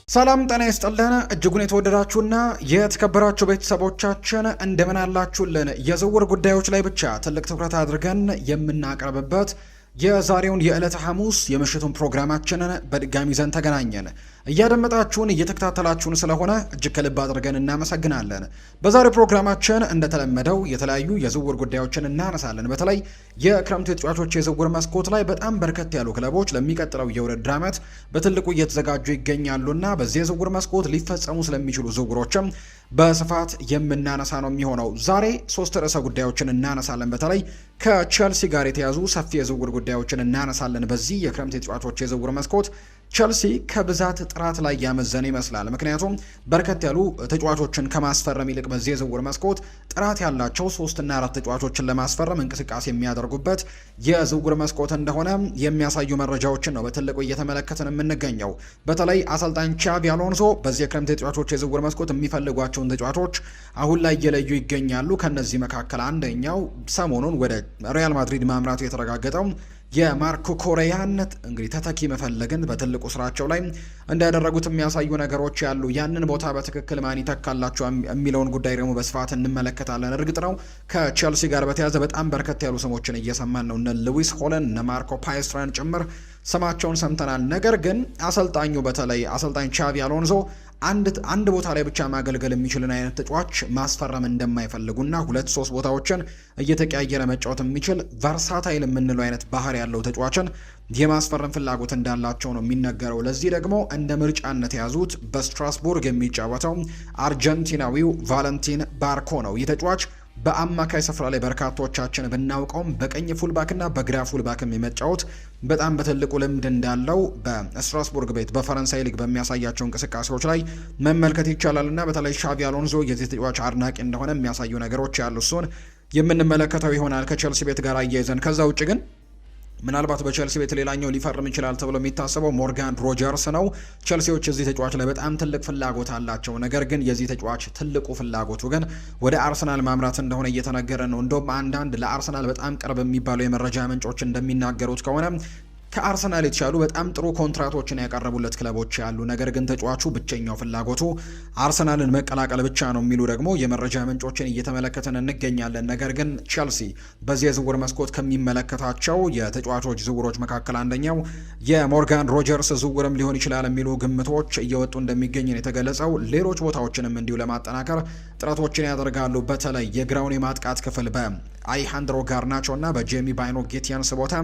ሰላም ጤና ይስጥልን እጅጉን የተወደዳችሁና የተከበራችሁ ቤተሰቦቻችን እንደምን አላችሁልን? የዝውውር ጉዳዮች ላይ ብቻ ትልቅ ትኩረት አድርገን የምናቀርብበት የዛሬውን የዕለተ ሐሙስ የምሽቱን ፕሮግራማችንን በድጋሚ ይዘን ተገናኘን። እያደመጣችሁን እየተከታተላችሁን ስለሆነ እጅግ ከልብ አድርገን እናመሰግናለን። በዛሬው ፕሮግራማችን እንደተለመደው የተለያዩ የዝውውር ጉዳዮችን እናነሳለን። በተለይ የክረምቱ የተጫዋቾች የዝውውር መስኮት ላይ በጣም በርከት ያሉ ክለቦች ለሚቀጥለው የውድድር ዓመት በትልቁ እየተዘጋጁ ይገኛሉና በዚህ የዝውውር መስኮት ሊፈጸሙ ስለሚችሉ ዝውውሮችም በስፋት የምናነሳ ነው የሚሆነው። ዛሬ ሶስት ርዕሰ ጉዳዮችን እናነሳለን። በተለይ ከቼልሲ ጋር የተያዙ ሰፊ የዝውውር ጉዳዮችን እናነሳለን። በዚህ የክረምት የተጫዋቾች የዝውውር መስኮት ቼልሲ ከብዛት ጥራት ላይ ያመዘነ ይመስላል። ምክንያቱም በርከት ያሉ ተጫዋቾችን ከማስፈረም ይልቅ በዚህ የዝውውር መስኮት ጥራት ያላቸው 3 እና 4 ተጫዋቾችን ለማስፈረም እንቅስቃሴ የሚያደርጉበት የዝውውር መስኮት እንደሆነ የሚያሳዩ መረጃዎችን ነው በትልቁ እየተመለከትን የምንገኘው። በተለይ አሰልጣኝ ቻቪ አሎንሶ በዚህ የክረምት ተጫዋቾች የዝውውር መስኮት የሚፈልጓቸውን ተጫዋቾች አሁን ላይ እየለዩ ይገኛሉ። ከነዚህ መካከል አንደኛው ሰሞኑን ወደ ሪያል ማድሪድ ማምራቱ የተረጋገጠው የማርኮ ኮሬያን እንግዲህ ተተኪ መፈለግን በትልቁ ስራቸው ላይ እንዳደረጉት የሚያሳዩ ነገሮች ያሉ። ያንን ቦታ በትክክል ማን ይተካላቸው የሚለውን ጉዳይ ደግሞ በስፋት እንመለከታለን። እርግጥ ነው ከቼልሲ ጋር በተያያዘ በጣም በርከት ያሉ ስሞችን እየሰማን ነው። እነ ሉዊስ ሆለን፣ እነ ማርኮ ፓይስትራን ጭምር ስማቸውን ሰምተናል። ነገር ግን አሰልጣኙ በተለይ አሰልጣኝ ቻቪ አሎንሶ አንድ ቦታ ላይ ብቻ ማገልገል የሚችልን አይነት ተጫዋች ማስፈረም እንደማይፈልጉና 2-3 ቦታዎችን እየተቀያየረ መጫወት የሚችል ቨርሳታይል የምንለው አይነት ባህሪ ያለው ተጫዋችን የማስፈረም ፍላጎት እንዳላቸው ነው የሚነገረው። ለዚህ ደግሞ እንደ ምርጫነት የያዙት በስትራስቡርግ የሚጫወተው አርጀንቲናዊው ቫለንቲን ባርኮ ነው። ይህ ተጫዋች በአማካይ ስፍራ ላይ በርካቶቻችን ብናውቀውም በቀኝ ፉልባክና በግራ ፉልባክም የመጫወት በጣም በትልቁ ልምድ እንዳለው በስትራስቡርግ ቤት በፈረንሳይ ሊግ በሚያሳያቸው እንቅስቃሴዎች ላይ መመልከት ይቻላልና በተለይ ሻቪ አሎንሶ የዚህ ተጫዋች አድናቂ እንደሆነ የሚያሳዩ ነገሮች ያሉ እሱን የምንመለከተው ይሆናል ከቼልሲ ቤት ጋር አያይዘን። ከዛ ውጭ ግን ምናልባት በቼልሲ ቤት ሌላኛው ሊፈርም ይችላል ተብሎ የሚታሰበው ሞርጋን ሮጀርስ ነው። ቼልሲዎች እዚህ ተጫዋች ላይ በጣም ትልቅ ፍላጎት አላቸው። ነገር ግን የዚህ ተጫዋች ትልቁ ፍላጎቱ ግን ወደ አርሰናል ማምራት እንደሆነ እየተነገረ ነው። እንደውም አንዳንድ ለአርሰናል በጣም ቅርብ የሚባሉ የመረጃ ምንጮች እንደሚናገሩት ከሆነ ከአርሰናል የተሻሉ በጣም ጥሩ ኮንትራቶችን ያቀረቡለት ክለቦች ያሉ፣ ነገር ግን ተጫዋቹ ብቸኛው ፍላጎቱ አርሰናልን መቀላቀል ብቻ ነው የሚሉ ደግሞ የመረጃ ምንጮችን እየተመለከተን እንገኛለን። ነገር ግን ቼልሲ በዚህ የዝውውር መስኮት ከሚመለከታቸው የተጫዋቾች ዝውውሮች መካከል አንደኛው የሞርጋን ሮጀርስ ዝውውርም ሊሆን ይችላል የሚሉ ግምቶች እየወጡ እንደሚገኝ ነው የተገለጸው። ሌሎች ቦታዎችንም እንዲሁ ለማጠናከር ጥረቶችን ያደርጋሉ። በተለይ የግራውን የማጥቃት ክፍል በአይሃንድሮ ጋርናቾ እና በጄሚ ባይኖ ጌቲያንስ ቦታ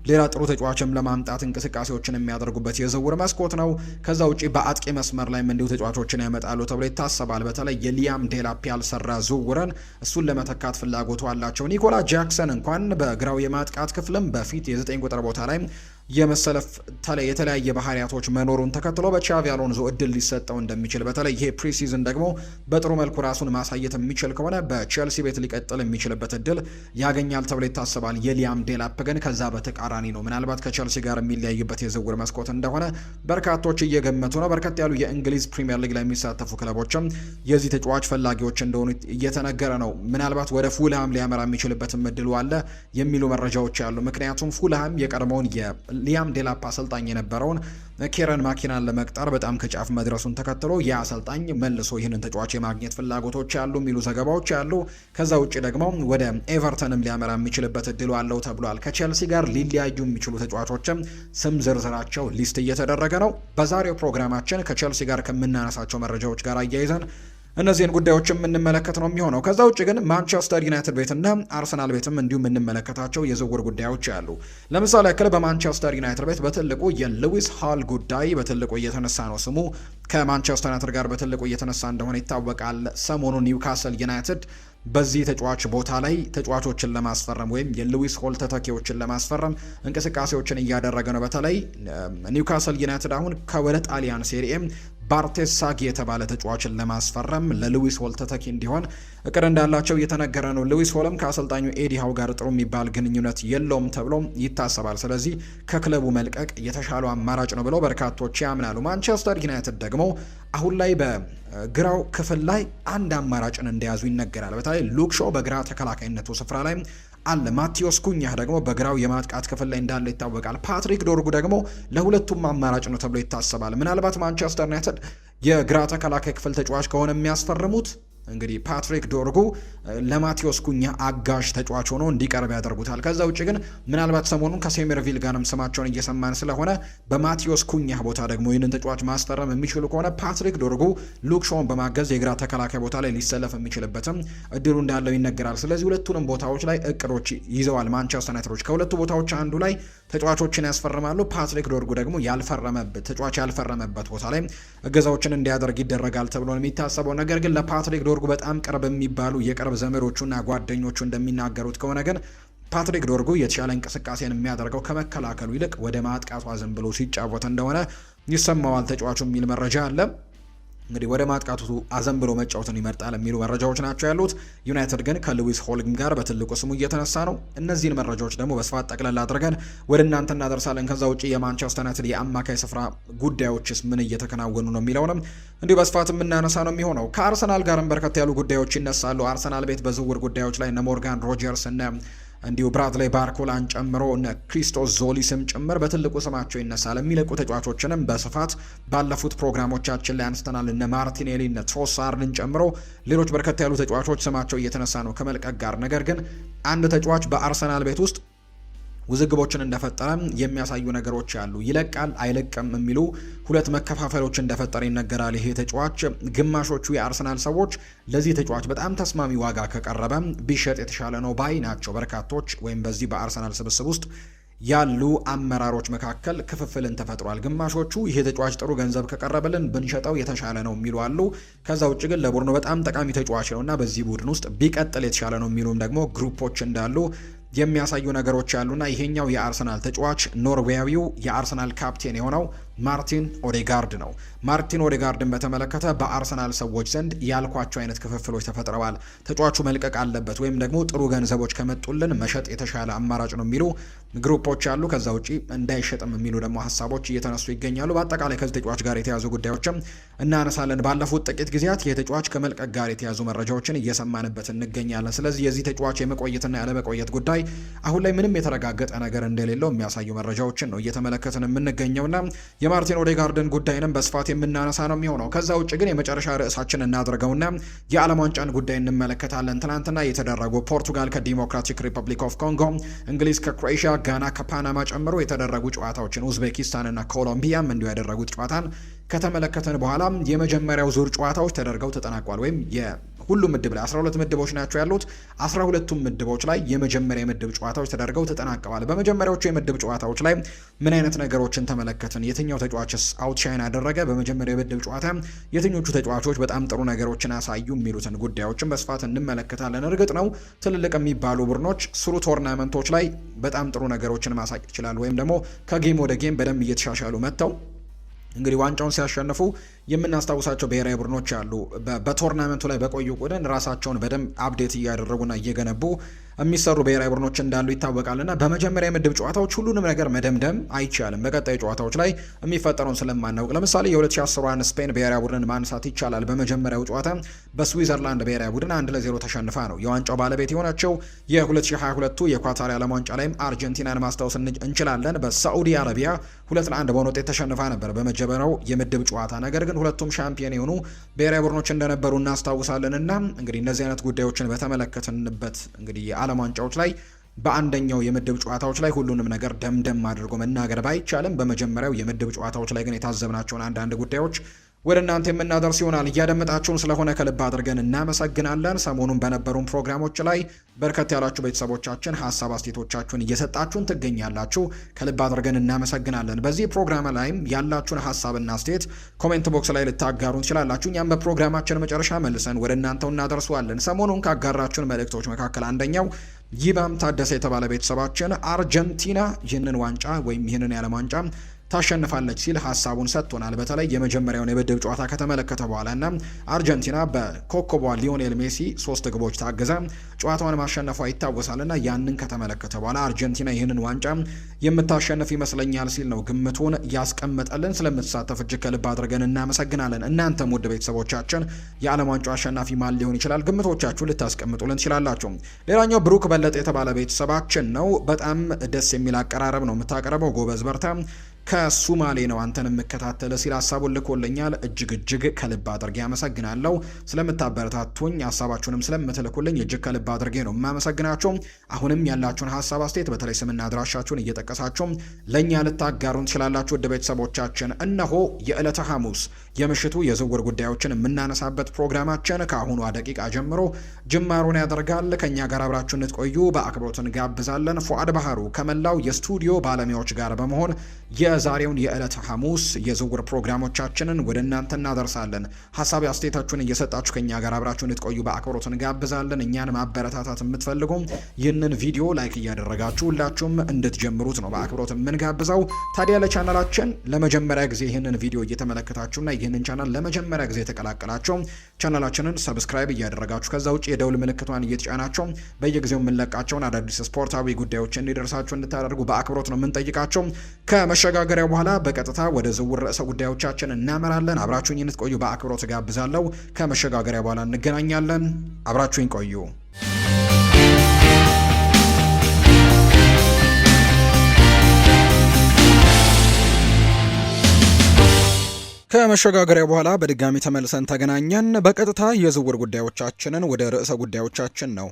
ሌላ ጥሩ ተጫዋችም ለማምጣት እንቅስቃሴዎችን የሚያደርጉበት የዝውውር መስኮት ነው። ከዛ ውጪ በአጥቂ መስመር ላይም እንዲሁ ተጫዋቾችን ያመጣሉ ተብሎ ይታሰባል። በተለይ የሊያም ዴላፕ ያልሰራ ዝውውርን እሱን ለመተካት ፍላጎቱ አላቸው። ኒኮላ ጃክሰን እንኳን በግራው የማጥቃት ክፍልም በፊት የ9 ቁጥር ቦታ ላይ የመሰለፍ የተለያየ ባህሪያቶች መኖሩን ተከትሎ በቻቪ አሎንሶ እድል ሊሰጠው እንደሚችል፣ በተለይ ይሄ ፕሪሲዝን ደግሞ በጥሩ መልኩ ራሱን ማሳየት የሚችል ከሆነ በቼልሲ ቤት ሊቀጥል የሚችልበት እድል ያገኛል ተብሎ ይታሰባል። የሊያም ዴላፕ ግን ከዛ በተቃራኒ ነው። ምናልባት ከቼልሲ ጋር የሚለያይበት የዝውውር መስኮት እንደሆነ በርካቶች እየገመቱ ነው። በርከት ያሉ የእንግሊዝ ፕሪሚየር ሊግ ላይ የሚሳተፉ ክለቦችም የዚህ ተጫዋች ፈላጊዎች እንደሆኑ እየተነገረ ነው። ምናልባት ወደ ፉልሃም ሊያመራ የሚችልበትም እድሉ አለ የሚሉ መረጃዎች ያሉ። ምክንያቱም ፉልሃም የቀድሞውን ሊያም ዴላፕ አሰልጣኝ የነበረውን ኬረን ማኪናን ለመቅጠር በጣም ከጫፍ መድረሱን ተከትሎ ያ አሰልጣኝ መልሶ ይህንን ተጫዋች የማግኘት ፍላጎቶች ያሉ የሚሉ ዘገባዎች ያሉ። ከዛ ውጭ ደግሞ ወደ ኤቨርተንም ሊያመራ የሚችልበት እድሉ አለው ተብሏል። ከቼልሲ ጋር ሊለያዩ የሚችሉ ተጫዋቾችም ስም ዝርዝራቸው ሊስት እየተደረገ ነው። በዛሬው ፕሮግራማችን ከቼልሲ ጋር ከምናነሳቸው መረጃዎች ጋር አያይዘን እነዚህን ጉዳዮች የምንመለከት ነው የሚሆነው። ከዛ ውጭ ግን ማንቸስተር ዩናይትድ ቤትና አርሰናል ቤትም እንዲሁ የምንመለከታቸው የዝውውር ጉዳዮች አሉ። ለምሳሌ ያክል በማንቸስተር ዩናይትድ ቤት በትልቁ የሉዊስ ሃል ጉዳይ በትልቁ እየተነሳ ነው። ስሙ ከማንቸስተር ዩናይትድ ጋር በትልቁ እየተነሳ እንደሆነ ይታወቃል። ሰሞኑ ኒውካስል ዩናይትድ በዚህ ተጫዋች ቦታ ላይ ተጫዋቾችን ለማስፈረም ወይም የሉዊስ ሆል ተተኪዎችን ለማስፈረም እንቅስቃሴዎችን እያደረገ ነው። በተለይ ኒውካስል ዩናይትድ አሁን ከወደ ጣሊያን ሴሪኤም ባርቴስ ሳጊ የተባለ ተጫዋችን ለማስፈረም ለሉዊስ ሆል ተተኪ እንዲሆን እቅድ እንዳላቸው እየተነገረ ነው። ሉዊስ ሆልም ከአሰልጣኙ ኤዲ ሃው ጋር ጥሩ የሚባል ግንኙነት የለውም ተብሎ ይታሰባል። ስለዚህ ከክለቡ መልቀቅ የተሻለው አማራጭ ነው ብለው በርካቶች ያምናሉ። ማንቸስተር ዩናይትድ ደግሞ አሁን ላይ በግራው ክፍል ላይ አንድ አማራጭን እንደያዙ ይነገራል። በተለይ ሉክ ሾው በግራ ተከላካይነቱ ስፍራ ላይ አለ። ማቴዎስ ኩኛህ ደግሞ በግራው የማጥቃት ክፍል ላይ እንዳለ ይታወቃል። ፓትሪክ ዶርጉ ደግሞ ለሁለቱም አማራጭ ነው ተብሎ ይታሰባል። ምናልባት ማንቸስተር ዩናይትድ የግራ ተከላካይ ክፍል ተጫዋች ከሆነ የሚያስፈርሙት እንግዲህ ፓትሪክ ዶርጉ ለማቴዎስ ኩኛ አጋዥ ተጫዋች ሆኖ እንዲቀርብ ያደርጉታል። ከዛ ውጭ ግን ምናልባት ሰሞኑን ከሴሜርቪል ጋርም ስማቸውን እየሰማን ስለሆነ በማቴዎስ ኩኛ ቦታ ደግሞ ይህንን ተጫዋች ማስፈረም የሚችሉ ከሆነ ፓትሪክ ዶርጉ ሉክ ሾውን በማገዝ የግራ ተከላካይ ቦታ ላይ ሊሰለፍ የሚችልበትም እድሉ እንዳለው ይነገራል። ስለዚህ ሁለቱንም ቦታዎች ላይ እቅዶች ይዘዋል ማንቸስተር ዩናይትዶች። ከሁለቱ ቦታዎች አንዱ ላይ ተጫዋቾችን ያስፈርማሉ። ፓትሪክ ዶርጉ ደግሞ ተጫዋች ያልፈረመበት ቦታ ላይ እገዛዎችን እንዲያደርግ ይደረጋል ተብሎ ነው የሚታሰበው። ነገር ግን ለፓትሪክ ዶርጉ በጣም ቅርብ የሚባሉ የቅርብ ዘመዶቹና ጓደኞቹ እንደሚናገሩት ከሆነ ግን ፓትሪክ ዶርጉ የተሻለ እንቅስቃሴን የሚያደርገው ከመከላከሉ ይልቅ ወደ ማጥቃቱ ዝም ብሎ ሲጫወት እንደሆነ ይሰማዋል ተጫዋቹ የሚል መረጃ አለ። እንግዲህ ወደ ማጥቃቱ አዘንብሎ መጫወትን ይመርጣል የሚሉ መረጃዎች ናቸው ያሉት። ዩናይትድ ግን ከሉዊስ ሆልም ጋር በትልቁ ስሙ እየተነሳ ነው። እነዚህን መረጃዎች ደግሞ በስፋት ጠቅለል አድርገን ወደ እናንተ እናደርሳለን። ከዛ ውጪ የማንቸስተር ዩናይትድ የአማካይ ስፍራ ጉዳዮችስ ምን እየተከናወኑ ነው የሚለውንም እንዲሁ በስፋት የምናነሳ ነው የሚሆነው። ከአርሰናል ጋርም በርከት ያሉ ጉዳዮች ይነሳሉ። አርሰናል ቤት በዝውውር ጉዳዮች ላይ እነ ሞርጋን ሮጀርስ እንዲሁ ብራድሌይ ባርኮላን ጨምሮ እነ ክሪስቶስ ዞሊስም ጭምር በትልቁ ስማቸው ይነሳል። የሚለቁ ተጫዋቾችንም በስፋት ባለፉት ፕሮግራሞቻችን ላይ አንስተናል። እነ ማርቲኔሊ እነ ትሮሳርድን ጨምሮ ሌሎች በርከት ያሉ ተጫዋቾች ስማቸው እየተነሳ ነው ከመልቀቅ ጋር። ነገር ግን አንድ ተጫዋች በአርሰናል ቤት ውስጥ ውዝግቦችን እንደፈጠረ የሚያሳዩ ነገሮች አሉ። ይለቃል አይለቅም የሚሉ ሁለት መከፋፈሎች እንደፈጠረ ይነገራል። ይሄ ተጫዋች ግማሾቹ የአርሰናል ሰዎች ለዚህ ተጫዋች በጣም ተስማሚ ዋጋ ከቀረበ ቢሸጥ የተሻለ ነው ባይ ናቸው። በርካቶች ወይም በዚህ በአርሰናል ስብስብ ውስጥ ያሉ አመራሮች መካከል ክፍፍልን ተፈጥሯል። ግማሾቹ ይሄ ተጫዋች ጥሩ ገንዘብ ከቀረበልን ብንሸጠው የተሻለ ነው የሚሉ አሉ። ከዛ ውጭ ግን ለቡድኑ በጣም ጠቃሚ ተጫዋች ነውና በዚህ ቡድን ውስጥ ቢቀጥል የተሻለ ነው የሚሉም ደግሞ ግሩፖች እንዳሉ የሚያሳዩ ነገሮች ያሉና ይሄኛው የአርሰናል ተጫዋች ኖርዌያዊው የአርሰናል ካፕቴን የሆነው ማርቲን ኦዴጋርድ ነው። ማርቲን ኦዴጋርድን በተመለከተ በአርሰናል ሰዎች ዘንድ ያልኳቸው አይነት ክፍፍሎች ተፈጥረዋል። ተጫዋቹ መልቀቅ አለበት ወይም ደግሞ ጥሩ ገንዘቦች ከመጡልን መሸጥ የተሻለ አማራጭ ነው የሚሉ ግሩፖች አሉ። ከዛ ውጪ እንዳይሸጥም የሚሉ ደግሞ ሀሳቦች እየተነሱ ይገኛሉ። በአጠቃላይ ከዚህ ተጫዋች ጋር የተያዙ ጉዳዮችም እናነሳለን። ባለፉት ጥቂት ጊዜያት የተጫዋች ከመልቀቅ ጋር የተያዙ መረጃዎችን እየሰማንበት እንገኛለን። ስለዚህ የዚህ ተጫዋች የመቆየትና ያለመቆየት ጉዳይ አሁን ላይ ምንም የተረጋገጠ ነገር እንደሌለው የሚያሳዩ መረጃዎችን ነው እየተመለከትን የምንገኘውና የማርቲን ኦዴጋርድን ጉዳይንም በስፋት የምናነሳ ነው የሚሆነው። ከዛ ውጭ ግን የመጨረሻ ርዕሳችን እናድርገውና የዓለም ዋንጫን ጉዳይ እንመለከታለን። ትናንትና የተደረጉ ፖርቱጋል ከዲሞክራቲክ ሪፐብሊክ ኦፍ ኮንጎ፣ እንግሊዝ ከክሮኤሽያ፣ ጋና ከፓናማ ጨምሮ የተደረጉ ጨዋታዎችን ኡዝቤኪስታን እና ኮሎምቢያም እንዲሁ ያደረጉት ጨዋታን ከተመለከተን በኋላ የመጀመሪያው ዙር ጨዋታዎች ተደርገው ተጠናቋል። ወይም የሁሉም ምድብ ላይ 12 ምድቦች ናቸው ያሉት። 12ቱም ምድቦች ላይ የመጀመሪያ የምድብ ጨዋታዎች ተደርገው ተጠናቀዋል። በመጀመሪያዎቹ የምድብ ጨዋታዎች ላይ ምን አይነት ነገሮችን ተመለከትን? የትኛው ተጫዋችስ አውትሻይን አደረገ? በመጀመሪያው የምድብ ጨዋታ የትኞቹ ተጫዋቾች በጣም ጥሩ ነገሮችን አሳዩ? የሚሉትን ጉዳዮችን በስፋት እንመለከታለን። እርግጥ ነው ትልልቅ የሚባሉ ቡድኖች ስሩ ቶርናመንቶች ላይ በጣም ጥሩ ነገሮችን ማሳየት ይችላሉ፣ ወይም ደግሞ ከጌም ወደ ጌም በደንብ እየተሻሻሉ መጥተው እንግዲህ ዋንጫውን ሲያሸንፉ የምናስታውሳቸው ብሔራዊ ቡድኖች አሉ። በቶርናመንቱ ላይ በቆዩ ቁጥር ራሳቸውን በደንብ አፕዴት እያደረጉና እየገነቡ የሚሰሩ ብሔራዊ ቡድኖች እንዳሉ ይታወቃልና በመጀመሪያ የምድብ ጨዋታዎች ሁሉንም ነገር መደምደም አይቻልም። በቀጣዩ ጨዋታዎች ላይ የሚፈጠረውን ስለማናውቅ ለምሳሌ የ2010 ስፔን ብሔራዊ ቡድንን ማንሳት ይቻላል። በመጀመሪያው ጨዋታ በስዊዘርላንድ ብሔራዊ ቡድን 1-0 ተሸንፋ ነው የዋንጫው ባለቤት የሆነችው። የ2022 የኳታር የዓለም ዋንጫ ላይም አርጀንቲናን ማስታወስ እንችላለን። በሳዑዲ አረቢያ 2-1 በሆነ ውጤት ተሸንፋ ነበር በመጀመሪያው የምድብ ጨዋታ። ነገር ግን ሁለቱም ሻምፒዮን የሆኑ ብሔራዊ ቡድኖች እንደነበሩ እናስታውሳለንና እንግዲህ እነዚህ አይነት ጉዳዮችን በተመለከትንበት እንግዲህ የዓለም ዋንጫዎች ላይ በአንደኛው የምድብ ጨዋታዎች ላይ ሁሉንም ነገር ደምደም አድርጎ መናገር ባይቻልም በመጀመሪያው የምድብ ጨዋታዎች ላይ ግን የታዘብናቸውን አንዳንድ ጉዳዮች ወደ እናንተ የምናደርስ ይሆናል። እያደመጣችሁን ስለሆነ ከልብ አድርገን እናመሰግናለን። ሰሞኑን በነበሩን ፕሮግራሞች ላይ በርከት ያላችሁ ቤተሰቦቻችን ሀሳብ አስተያየቶቻችሁን እየሰጣችሁን ትገኛላችሁ። ከልብ አድርገን እናመሰግናለን። በዚህ ፕሮግራም ላይም ያላችሁን ሀሳብና አስተያየት ኮሜንት ቦክስ ላይ ልታጋሩን ትችላላችሁ። እኛም በፕሮግራማችን መጨረሻ መልሰን ወደ እናንተው እናደርሰዋለን። ሰሞኑን ካጋራችሁን መልእክቶች መካከል አንደኛው ይባም ታደሰ የተባለ ቤተሰባችን አርጀንቲና ይህንን ዋንጫ ወይም ይህንን የዓለም ዋንጫ ታሸንፋለች ሲል ሀሳቡን ሰጥቶናል። በተለይ የመጀመሪያውን የምድብ ጨዋታ ከተመለከተ በኋላ እና አርጀንቲና በኮከቧ ሊዮኔል ሜሲ 3 ግቦች ታግዛ ጨዋታውን ማሸነፏ ይታወሳልና ያንን ከተመለከተ በኋላ አርጀንቲና ይህንን ዋንጫ የምታሸንፍ ይመስለኛል ሲል ነው ግምቱን ያስቀመጠልን። ስለምትሳተፍ እጅግ ከልብ አድርገን እናመሰግናለን። እናንተም ውድ ቤተሰቦቻችን የዓለም ዋንጫ አሸናፊ ማን ሊሆን ይችላል? ግምቶቻችሁ ልታስቀምጡልን ትችላላችሁ። ሌላኛው ብሩክ በለጠ የተባለ ቤተሰባችን ነው። በጣም ደስ የሚል አቀራረብ ነው የምታቀርበው፣ ጎበዝ በርታ፣ ከሱማሌ ነው አንተን የምከታተለ ሲል ሀሳቡን ልኮልኛል። እጅግ ከልብ አድርጌ አመሰግናለሁ። ስለምታበረታቱኝ ሀሳባችሁንም ስለምትልኩልኝ እጅግ ከልብ አድርጌ ነው የማመሰግናችሁ። አሁንም ያላችሁን ሀሳብ አስተያየት፣ በተለይ ስምና አድራሻችሁን እየጠቀሳችሁ ለእኛ ልታጋሩን ትችላላችሁ። ውድ ቤተሰቦቻችን እነሆ የዕለተ ሐሙስ የምሽቱ የዝውውር ጉዳዮችን የምናነሳበት ፕሮግራማችን ከአሁኗ ደቂቃ ጀምሮ ጅማሮን ያደርጋል። ከእኛ ጋር አብራችሁ እንድትቆዩ በአክብሮት እንጋብዛለን። ፉአድ ባህሩ ከመላው የስቱዲዮ ባለሙያዎች ጋር በመሆን የዛሬውን የዕለተ ሐሙስ የዝውውር ፕሮግራሞቻችንን ወደ እናንተ እናደርሳለን። ሀሳብ አስተያየታችሁን እየሰጣችሁ ከኛ ጋር አብራችሁ እንድትቆዩ በአክብሮት እንጋብዛለን። እኛን ማበረታታት የምትፈልጉ ይህንን ቪዲዮ ላይክ እያደረጋችሁ ሁላችሁም እንድትጀምሩት ነው በአክብሮት የምንጋብዘው። ታዲያ ለቻናላችን ለመጀመሪያ ጊዜ ይህንን ቪዲዮ እየተመለከታችሁና ይህንን ቻናል ለመጀመሪያ ጊዜ የተቀላቀላችሁ ቻናላችንን ሰብስክራይብ እያደረጋችሁ ከዛ ውጭ የደውል ምልክቷን እየተጫናችሁ በየጊዜው የምንለቃቸውን አዳዲስ ስፖርታዊ ጉዳዮችን እንዲደርሳችሁ እንድታደርጉ በአክብሮት ነው የምንጠይቃቸው። ከመሸጋገሪያ በኋላ በቀጥታ ወደ ዝውውር ርዕሰ ጉዳዮቻችን እናመራለን። አብራችሁኝ እንድትቆዩ በአክብሮት ጋብዛለሁ። ከመሸጋገሪያ በኋላ እንገናኛለን። አብራችሁኝ ቆዩ። ከመሸጋገሪያ በኋላ በድጋሚ ተመልሰን ተገናኘን። በቀጥታ የዝውውር ጉዳዮቻችንን ወደ ርዕሰ ጉዳዮቻችን ነው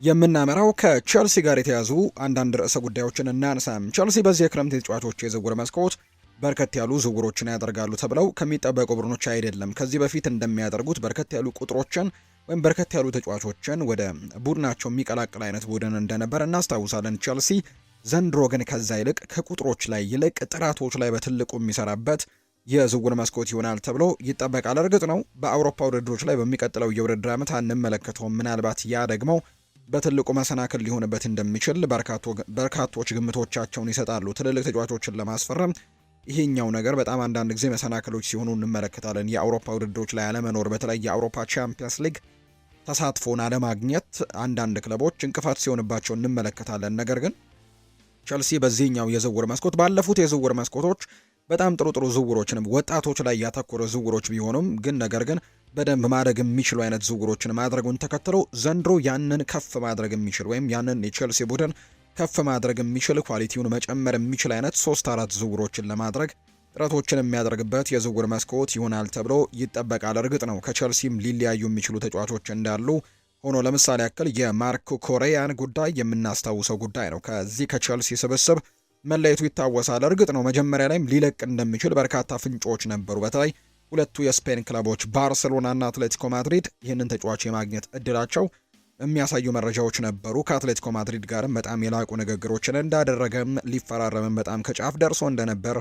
የምናመራው። ከቼልሲ ጋር የተያዙ አንዳንድ ርዕሰ ጉዳዮችን እናንሳም። ቼልሲ በዚህ የክረምት ተጫዋቾች የዝውውር መስኮት በርከት ያሉ ዝውውሮችን ያደርጋሉ ተብለው ከሚጠበቁ ቡድኖች አይደለም። ከዚህ በፊት እንደሚያደርጉት በርከት ያሉ ቁጥሮችን ወይም በርከት ያሉ ተጫዋቾችን ወደ ቡድናቸው የሚቀላቅል አይነት ቡድን እንደነበር እናስታውሳለን። ቼልሲ ዘንድሮ ግን ከዛ ይልቅ ከቁጥሮች ላይ ይልቅ ጥራቶች ላይ በትልቁ የሚሰራበት የዝውውር መስኮት ይሆናል ተብሎ ይጠበቃል። እርግጥ ነው በአውሮፓ ውድድሮች ላይ በሚቀጥለው የውድድር ዓመት አንመለከተውም። ምናልባት ያ ደግሞ በትልቁ መሰናክል ሊሆንበት እንደሚችል በርካቶች ግምቶቻቸውን ይሰጣሉ። ትልልቅ ተጫዋቾችን ለማስፈረም ይሄኛው ነገር በጣም አንዳንድ ጊዜ መሰናክሎች ሲሆኑ እንመለከታለን። የአውሮፓ ውድድሮች ላይ አለመኖር፣ በተለይ የአውሮፓ ቻምፒየንስ ሊግ ተሳትፎን አለማግኘት አንዳንድ ክለቦች እንቅፋት ሲሆንባቸው እንመለከታለን። ነገር ግን ቸልሲ በዚህኛው የዝውውር መስኮት ባለፉት የዝውውር መስኮቶች በጣም ጥሩ ዝውውሮችን ወጣቶች ላይ ያተኮረ ዝውውሮች ቢሆኑም ግን ነገር ግን በደንብ ማድረግ የሚችሉ አይነት ዝውውሮችን ማድረጉን ተከትሎ ዘንድሮ ያንን ከፍ ማድረግ የሚችል ወይም ያንን የቼልሲ ቡድን ከፍ ማድረግ የሚችል ኳሊቲውን መጨመር የሚችል አይነት 3-4 ዝውውሮችን ለማድረግ ጥረቶችን የሚያደርግበት የዝውውር መስኮት ይሆናል ተብሎ ይጠበቃል። እርግጥ ነው ከቼልሲም ሊለያዩ የሚችሉ ተጫዋቾች እንዳሉ ሆኖ ለምሳሌ ያክል የማርኮ ኮሬያን ጉዳይ የምናስታውሰው ጉዳይ ነው። ከዚህ ከቼልሲ ስብስብ መለየቱ ይታወሳል። እርግጥ ነው መጀመሪያ ላይም ሊለቅ እንደሚችል በርካታ ፍንጮች ነበሩ። በተለይ ሁለቱ የስፔን ክለቦች ባርሴሎናና አትሌቲኮ ማድሪድ ይህንን ተጫዋች የማግኘት እድላቸው የሚያሳዩ መረጃዎች ነበሩ። ከአትሌቲኮ ማድሪድ ጋርም በጣም የላቁ ንግግሮችን እንዳደረገም ሊፈራረምም በጣም ከጫፍ ደርሶ እንደነበር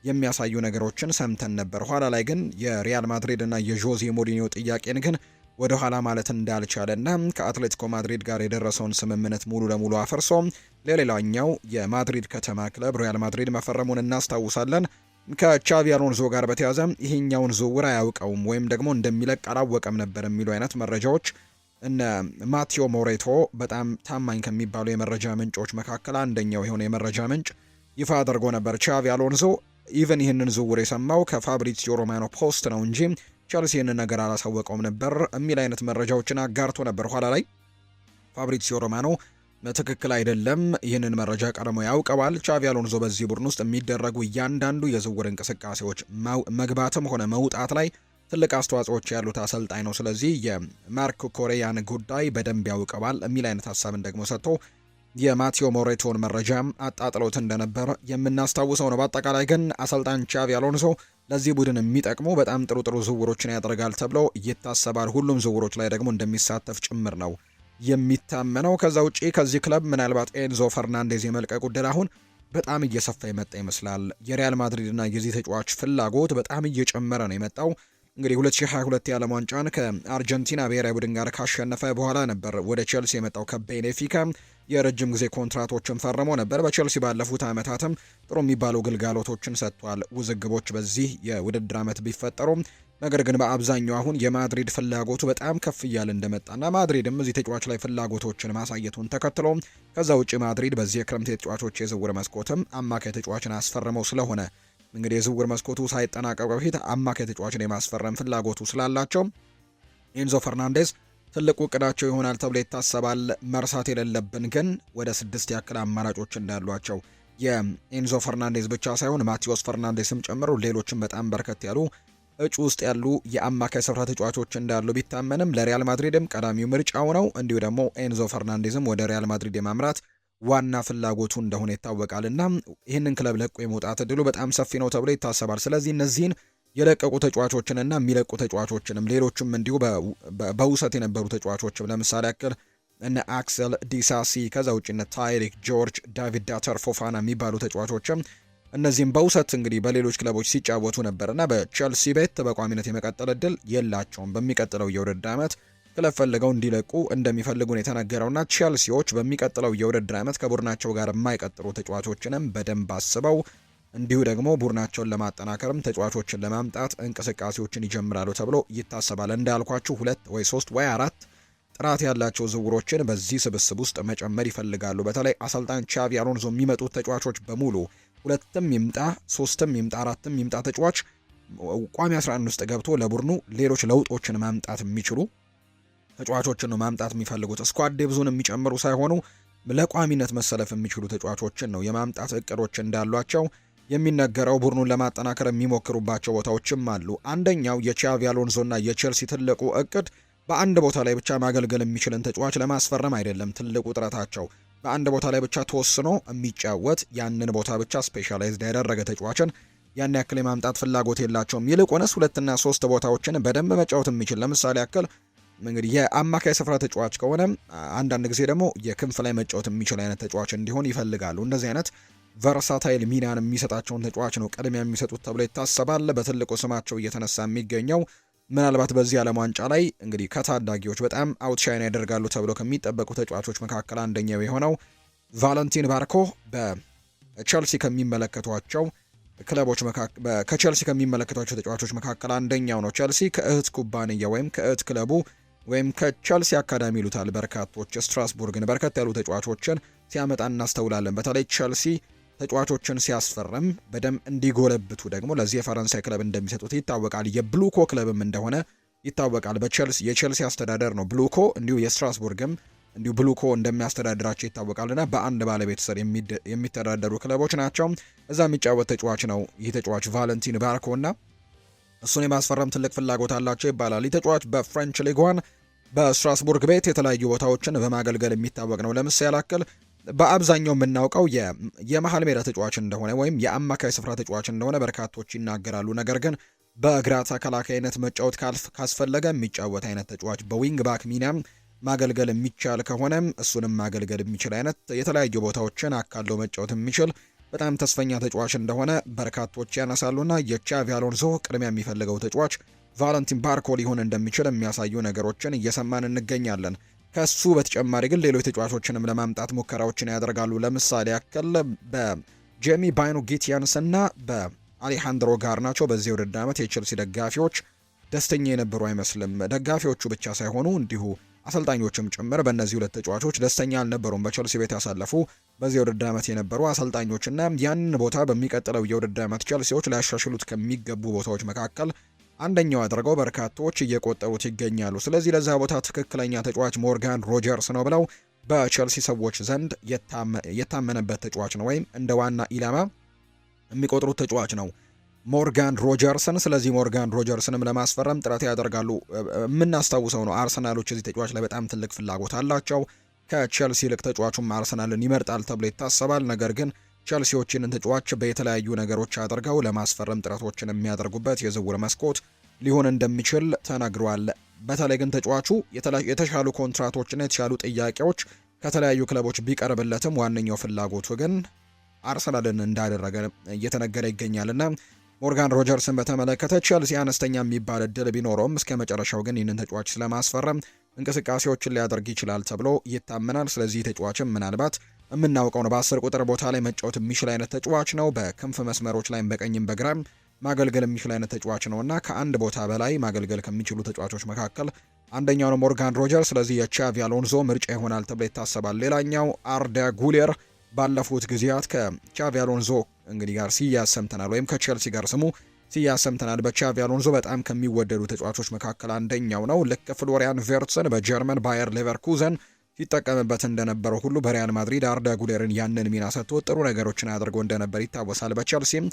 የሚያሳዩ ነገሮችን ሰምተን ነበር። ኋላ ላይ ግን የሪያል ማድሪድ እና የዦዜ ሞሪኒዮ ጥያቄን ግን ወደ ኋላ ማለት እንዳልቻለና ከአትሌቲኮ ማድሪድ ጋር የደረሰውን ስምምነት ሙሉ ለሙሉ አፈርሶ ለሌላኛው የማድሪድ ከተማ ክለብ ሪያል ማድሪድ መፈረሙን እናስታውሳለን። ከቻቪ አሎንዞ ጋር በተያዘ ይሄኛውን ዝውውር አያውቀውም ወይም ደግሞ እንደሚለቅ አላወቀም ነበር የሚሉ አይነት መረጃዎች እነ ማቴዎ ሞሬቶ በጣም ታማኝ ከሚባሉ የመረጃ ምንጮች መካከል አንደኛው የሆነ የመረጃ ምንጭ ይፋ አድርጎ ነበር። ቻቪ አሎንዞ ኢቨን ይህንን ዝውውር የሰማው ከፋብሪዚዮ ሮማኖ ፖስት ነው እንጂ ቸልሲ ይህንን ነገር አላሳወቀውም ነበር የሚል አይነት መረጃዎችን አጋርቶ ነበር። ኋላ ላይ ፋብሪዚዮ ሮማኖ ትክክል አይደለም፣ ይህንን መረጃ ቀድሞ ያውቀዋል። ቻቪ አሎንዞ በዚህ ቡድን ውስጥ የሚደረጉ እያንዳንዱ የዝውውር እንቅስቃሴዎች መግባትም ሆነ መውጣት ላይ ትልቅ አስተዋጽኦች ያሉት አሰልጣኝ ነው። ስለዚህ የማርኮ ኮሬያን ጉዳይ በደንብ ያውቀዋል የሚል አይነት ሀሳብን ደግሞ ሰጥቶ የማቴዎ ሞሬቶን መረጃም አጣጥሎት እንደነበር የምናስታውሰው ነው። በአጠቃላይ ግን አሰልጣኝ ቻቪ አሎንዞ ለዚህ ቡድን የሚጠቅሙ በጣም ጥሩ ዝውውሮችን ያደርጋል ተብሎ ይታሰባል። ሁሉም ዝውውሮች ላይ ደግሞ እንደሚሳተፍ ጭምር ነው የሚታመነው። ከዛ ውጪ ከዚህ ክለብ ምናልባት ኤንዞ ፈርናንዴዝ የመልቀቅ ዕድል አሁን በጣም እየሰፋ የመጣ ይመስላል። የሪያል ማድሪድና የዚህ ተጫዋች ፍላጎት በጣም እየጨመረ ነው የመጣው። እንግዲህ 2022 የዓለም ዋንጫን ከአርጀንቲና ብሔራዊ ቡድን ጋር ካሸነፈ በኋላ ነበር ወደ ቼልሲ የመጣው። ከቤኔፊካ የረጅም ጊዜ ኮንትራቶችን ፈርሞ ነበር። በቼልሲ ባለፉት ዓመታትም ጥሩ የሚባሉ ግልጋሎቶችን ሰጥቷል። ውዝግቦች በዚህ የውድድር ዓመት ቢፈጠሩም ነገር ግን በአብዛኛው አሁን የማድሪድ ፍላጎቱ በጣም ከፍ እያለ እንደመጣና ማድሪድም እዚህ ተጫዋች ላይ ፍላጎቶችን ማሳየቱን ተከትሎ ከዛ ውጪ ማድሪድ በዚህ የክረምት የተጫዋቾች የዝውውር መስኮትም አማካይ ተጫዋችን አስፈርመው ስለሆነ እንግዲህ የዝውውር መስኮቱ ሳይጠናቀቅ በፊት አማካይ ተጫዋችን የማስፈረም ፍላጎቱ ስላላቸው ኤንዞ ፈርናንዴዝ ትልቁ እቅዳቸው ይሆናል ተብሎ ይታሰባል። መርሳት የሌለብን ግን ወደ 6 ያክል አማራጮች እንዳሏቸው የኤንዞ ፈርናንዴዝ ብቻ ሳይሆን ማቴዎስ ፈርናንዴስም ጨምሮ ሌሎችም በጣም በርከት ያሉ እጩ ውስጥ ያሉ የአማካይ ስፍራ ተጫዋቾች እንዳሉ ቢታመንም ለሪያል ማድሪድም ቀዳሚው ምርጫው ነው። እንዲሁ ደግሞ ኤንዞ ፈርናንዴዝም ወደ ሪያል ማድሪድ የማምራት ዋና ፍላጎቱ እንደሆነ ይታወቃልና ይህንን ክለብ ለቆ የመውጣት እድሉ በጣም ሰፊ ነው ተብሎ ይታሰባል። ስለዚህ እነዚህን የለቀቁ ተጫዋቾችንና የሚለቁ ተጫዋቾችንም ሌሎችም እንዲሁ በውሰት የነበሩ ተጫዋቾችም ለምሳሌ ያክል እነ አክሰል ዲሳሲ ከዛ ውጭ እነ ታይሪክ ጆርጅ፣ ዳቪድ ዳተር፣ ፎፋና የሚባሉ ተጫዋቾችም እነዚህም በውሰት እንግዲህ በሌሎች ክለቦች ሲጫወቱ ነበርና በቼልሲ ቤት በቋሚነት የመቀጠል እድል የላቸውም። በሚቀጥለው የውድድር ዓመት ክለብ ፈልገው እንዲለቁ እንደሚፈልጉ ነው የተነገረውና ቼልሲዎች በሚቀጥለው የውድድር ዓመት ከቡድናቸው ጋር የማይቀጥሉ ተጫዋቾችንም በደንብ አስበው እንዲሁ ደግሞ ቡድናቸውን ለማጠናከርም ተጫዋቾችን ለማምጣት እንቅስቃሴዎችን ይጀምራሉ ተብሎ ይታሰባል። እንዳልኳችሁ 2 ወይ 3 ወይ 4 ጥራት ያላቸው ዝውውሮችን በዚህ ስብስብ ውስጥ መጨመር ይፈልጋሉ። በተለይ አሰልጣኝ ቻቪ አሎንዞ የሚመጡት ተጫዋቾች በሙሉ 2ም ይምጣ 3ም ይምጣ 4ም ይምጣ ተጫዋች ቋሚ 11 ውስጥ ገብቶ ለቡድኑ ሌሎች ለውጦችን ማምጣት የሚችሉ ተጫዋቾችን ነው ማምጣት የሚፈልጉት። ስኳድ ዴብዙን የሚጨምሩ ሳይሆኑ ለቋሚነት መሰለፍ የሚችሉ ተጫዋቾችን ነው የማምጣት እቅዶች እንዳሏቸው የሚነገረው። ቡድኑን ለማጠናከር የሚሞክሩባቸው ቦታዎችም አሉ። አንደኛው የቻቪ አሎንዞና የቼልሲ ትልቁ እቅድ በአንድ ቦታ ላይ ብቻ ማገልገል የሚችልን ተጫዋች ለማስፈረም አይደለም። ትልቁ ጥረታቸው በአንድ ቦታ ላይ ብቻ ተወስኖ የሚጫወት ያንን ቦታ ብቻ ስፔሻላይዝድ ያደረገ ተጫዋችን ያን ያክል የማምጣት ፍላጎት የላቸውም። ይልቁንስ 2 እና 3 ቦታዎችን በደንብ መጫወት የሚችል ለምሳሌ ያክል እንግዲህ የአማካይ ስፍራ ተጫዋች ከሆነ አንዳንድ ጊዜ ደግሞ የክንፍ ላይ መጫወት የሚችል አይነት ተጫዋች እንዲሆን ይፈልጋሉ። እንደዚህ አይነት ቨርሳታይል ሚናን የሚሰጣቸውን ተጫዋች ነው ቅድሚያ የሚሰጡት ተብሎ ይታሰባል። በትልቁ ስማቸው እየተነሳ የሚገኘው ምናልባት በዚህ ዓለም ዋንጫ ላይ እንግዲህ ከታዳጊዎች በጣም አውትሻይን ያደርጋሉ ተብሎ ከሚጠበቁ ተጫዋቾች መካከል አንደኛው የሆነው ቫለንቲን ባርኮ በቼልሲ ከሚመለከቷቸው ክለቦች መካከል ከቼልሲ ከሚመለከቷቸው ተጫዋቾች መካከል አንደኛው ነው። ቼልሲ ከእህት ኩባንያ ወይም ከእህት ክለቡ ወይም ከቼልሲ አካዳሚ ይሉታል በርካቶች ስትራስቡርግን በርከት ያሉ ተጫዋቾችን ሲያመጣ እናስተውላለን። በተለይ ቼልሲ ተጫዋቾችን ሲያስፈርም በደንብ እንዲጎለብቱ ደግሞ ለዚህ የፈረንሳይ ክለብ እንደሚሰጡት ይታወቃል። የብሉኮ ክለብም እንደሆነ ይታወቃል። የቼልሲ አስተዳደር ነው ብሉኮ፣ እንዲሁ የስትራስቡርግም እንዲሁ ብሉኮ እንደሚያስተዳድራቸው ይታወቃልና በአንድ ባለቤት ስር የሚተዳደሩ ክለቦች ናቸው። እዛ የሚጫወት ተጫዋች ነው ይህ ተጫዋች ቫለንቲን ባርኮና እሱን የማስፈረም ትልቅ ፍላጎት አላቸው ይባላል። ይህ ተጫዋች በፍሬንች ሊግ 1 በስትራስቡርግ ቤት የተለያዩ ቦታዎችን በማገልገል የሚታወቅ ነው። ለምሳሌ ያክል በአብዛኛው የምናውቀው የመሃል ሜዳ ተጫዋች እንደሆነ ወይም የአማካይ ስፍራ ተጫዋች እንደሆነ በርካቶች ይናገራሉ። ነገር ግን በግራ ተከላካይነት መጫወት ካስፈለገ የሚጫወት አይነት ተጫዋች፣ በዊንግ ባክ ሚናም ማገልገል የሚቻል ከሆነም እሱንም ማገልገል የሚችል አይነት የተለያዩ ቦታዎችን አካሎ መጫወት የሚችል በጣም ተስፈኛ ተጫዋች እንደሆነ በርካቶች ያነሳሉና የቻቪ አሎንዞ ቅድሚያ የሚፈልገው ተጫዋች ቫለንቲን ባርኮ ሊሆን እንደሚችል የሚያሳዩ ነገሮችን እየሰማን እንገኛለን። ከሱ በተጨማሪ ግን ሌሎች ተጫዋቾችንም ለማምጣት ሙከራዎችን ያደርጋሉ። ለምሳሌ ያክል በጄሚ ባይኑ ጊቲያንስ እና በአሌሃንድሮ ጋርናቾ በዚህ ውድድር ዓመት የቼልሲ ደጋፊዎች ደስተኛ የነበሩ አይመስልም። ደጋፊዎቹ ብቻ ሳይሆኑ እንዲሁ አሰልጣኞችም ጭምር በእነዚህ ሁለት ተጫዋቾች ደስተኛ አልነበሩም። በቼልሲ ቤት ያሳለፉ በዚህ የውድድር ዓመት የነበሩ አሰልጣኞችና ያንን ቦታ በሚቀጥለው የውድድር ዓመት ቼልሲዎች ሊያሻሽሉት ከሚገቡ ቦታዎች መካከል አንደኛው አድርገው በርካቶች እየቆጠሩት ይገኛሉ። ስለዚህ ለዛ ቦታ ትክክለኛ ተጫዋች ሞርጋን ሮጀርስ ነው ብለው በቼልሲ ሰዎች ዘንድ የታመነበት ተጫዋች ነው፣ ወይም እንደ ዋና ኢላማ የሚቆጥሩት ተጫዋች ነው ሞርጋን ሮጀርስን። ስለዚህ ሞርጋን ሮጀርስንም ለማስፈረም ጥረት ያደርጋሉ። የምናስታውሰው ነው አርሰናሎች እዚህ ተጫዋች ላይ በጣም ትልቅ ፍላጎት አላቸው። ከቼልሲ ይልቅ ተጫዋቹም አርሰናልን ይመርጣል ተብሎ ይታሰባል። ነገር ግን ቼልሲዎችን ተጫዋች በተለያዩ ነገሮች አድርገው ለማስፈረም ጥረቶችን የሚያደርጉበት የዝውውር መስኮት ሊሆን እንደሚችል ተነግሯል። በተለይ ግን ተጫዋቹ የተሻሉ ኮንትራቶችና የተሻሉ ጥያቄዎች ከተለያዩ ክለቦች ቢቀርብለትም ዋነኛው ፍላጎቱ ግን አርሰናልን እንዳደረገ እየተነገረ ይገኛልና ሞርጋን ሮጀርስን በተመለከተ ቼልሲ አነስተኛ የሚባል እድል ቢኖረውም እስከ መጨረሻው ግን ይህንን ተጫዋች ስለማስፈረም እንቅስቃሴዎችን ሊያደርግ ይችላል ተብሎ ይታመናል። ስለዚህ ተጫዋችም ምናልባት የምናውቀው ነው። በ10 ቁጥር ቦታ ላይ መጫወት የሚችል አይነት ተጫዋች ነው። በክንፍ መስመሮች ላይም በቀኝም በግራም ማገልገል የሚችል አይነት ተጫዋች ነው እና ከአንድ ቦታ በላይ ማገልገል ከሚችሉ ተጫዋቾች መካከል አንደኛው ነው ሞርጋን ሮጀርስ። ስለዚህ የቻቪ አሎንዞ ምርጫ ይሆናል ተብሎ ይታሰባል። ሌላኛው አርዳ ጉሌር ባለፉት ጊዜያት ከቻቪ አሎንዞ እንግዲህ ጋር ሲያዝ ሰምተናል፣ ወይም ከቼልሲ ጋር ስሙ ሲያዝ ሰምተናል። በቻቪ አሎንዞ በጣም ከሚወደዱ ተጫዋቾች መካከል አንደኛው ነው። ልክ ፍሎሪያን ቬርትስን በጀርመን ባየር ሌቨርኩዘን ሲጠቀምበት እንደነበረው ሁሉ በሪያል ማድሪድ አርዳ ጉሌርን ያንን ሚና ሰጥቶ ጥሩ ነገሮችን አድርጎ እንደነበር ይታወሳል። በቼልሲም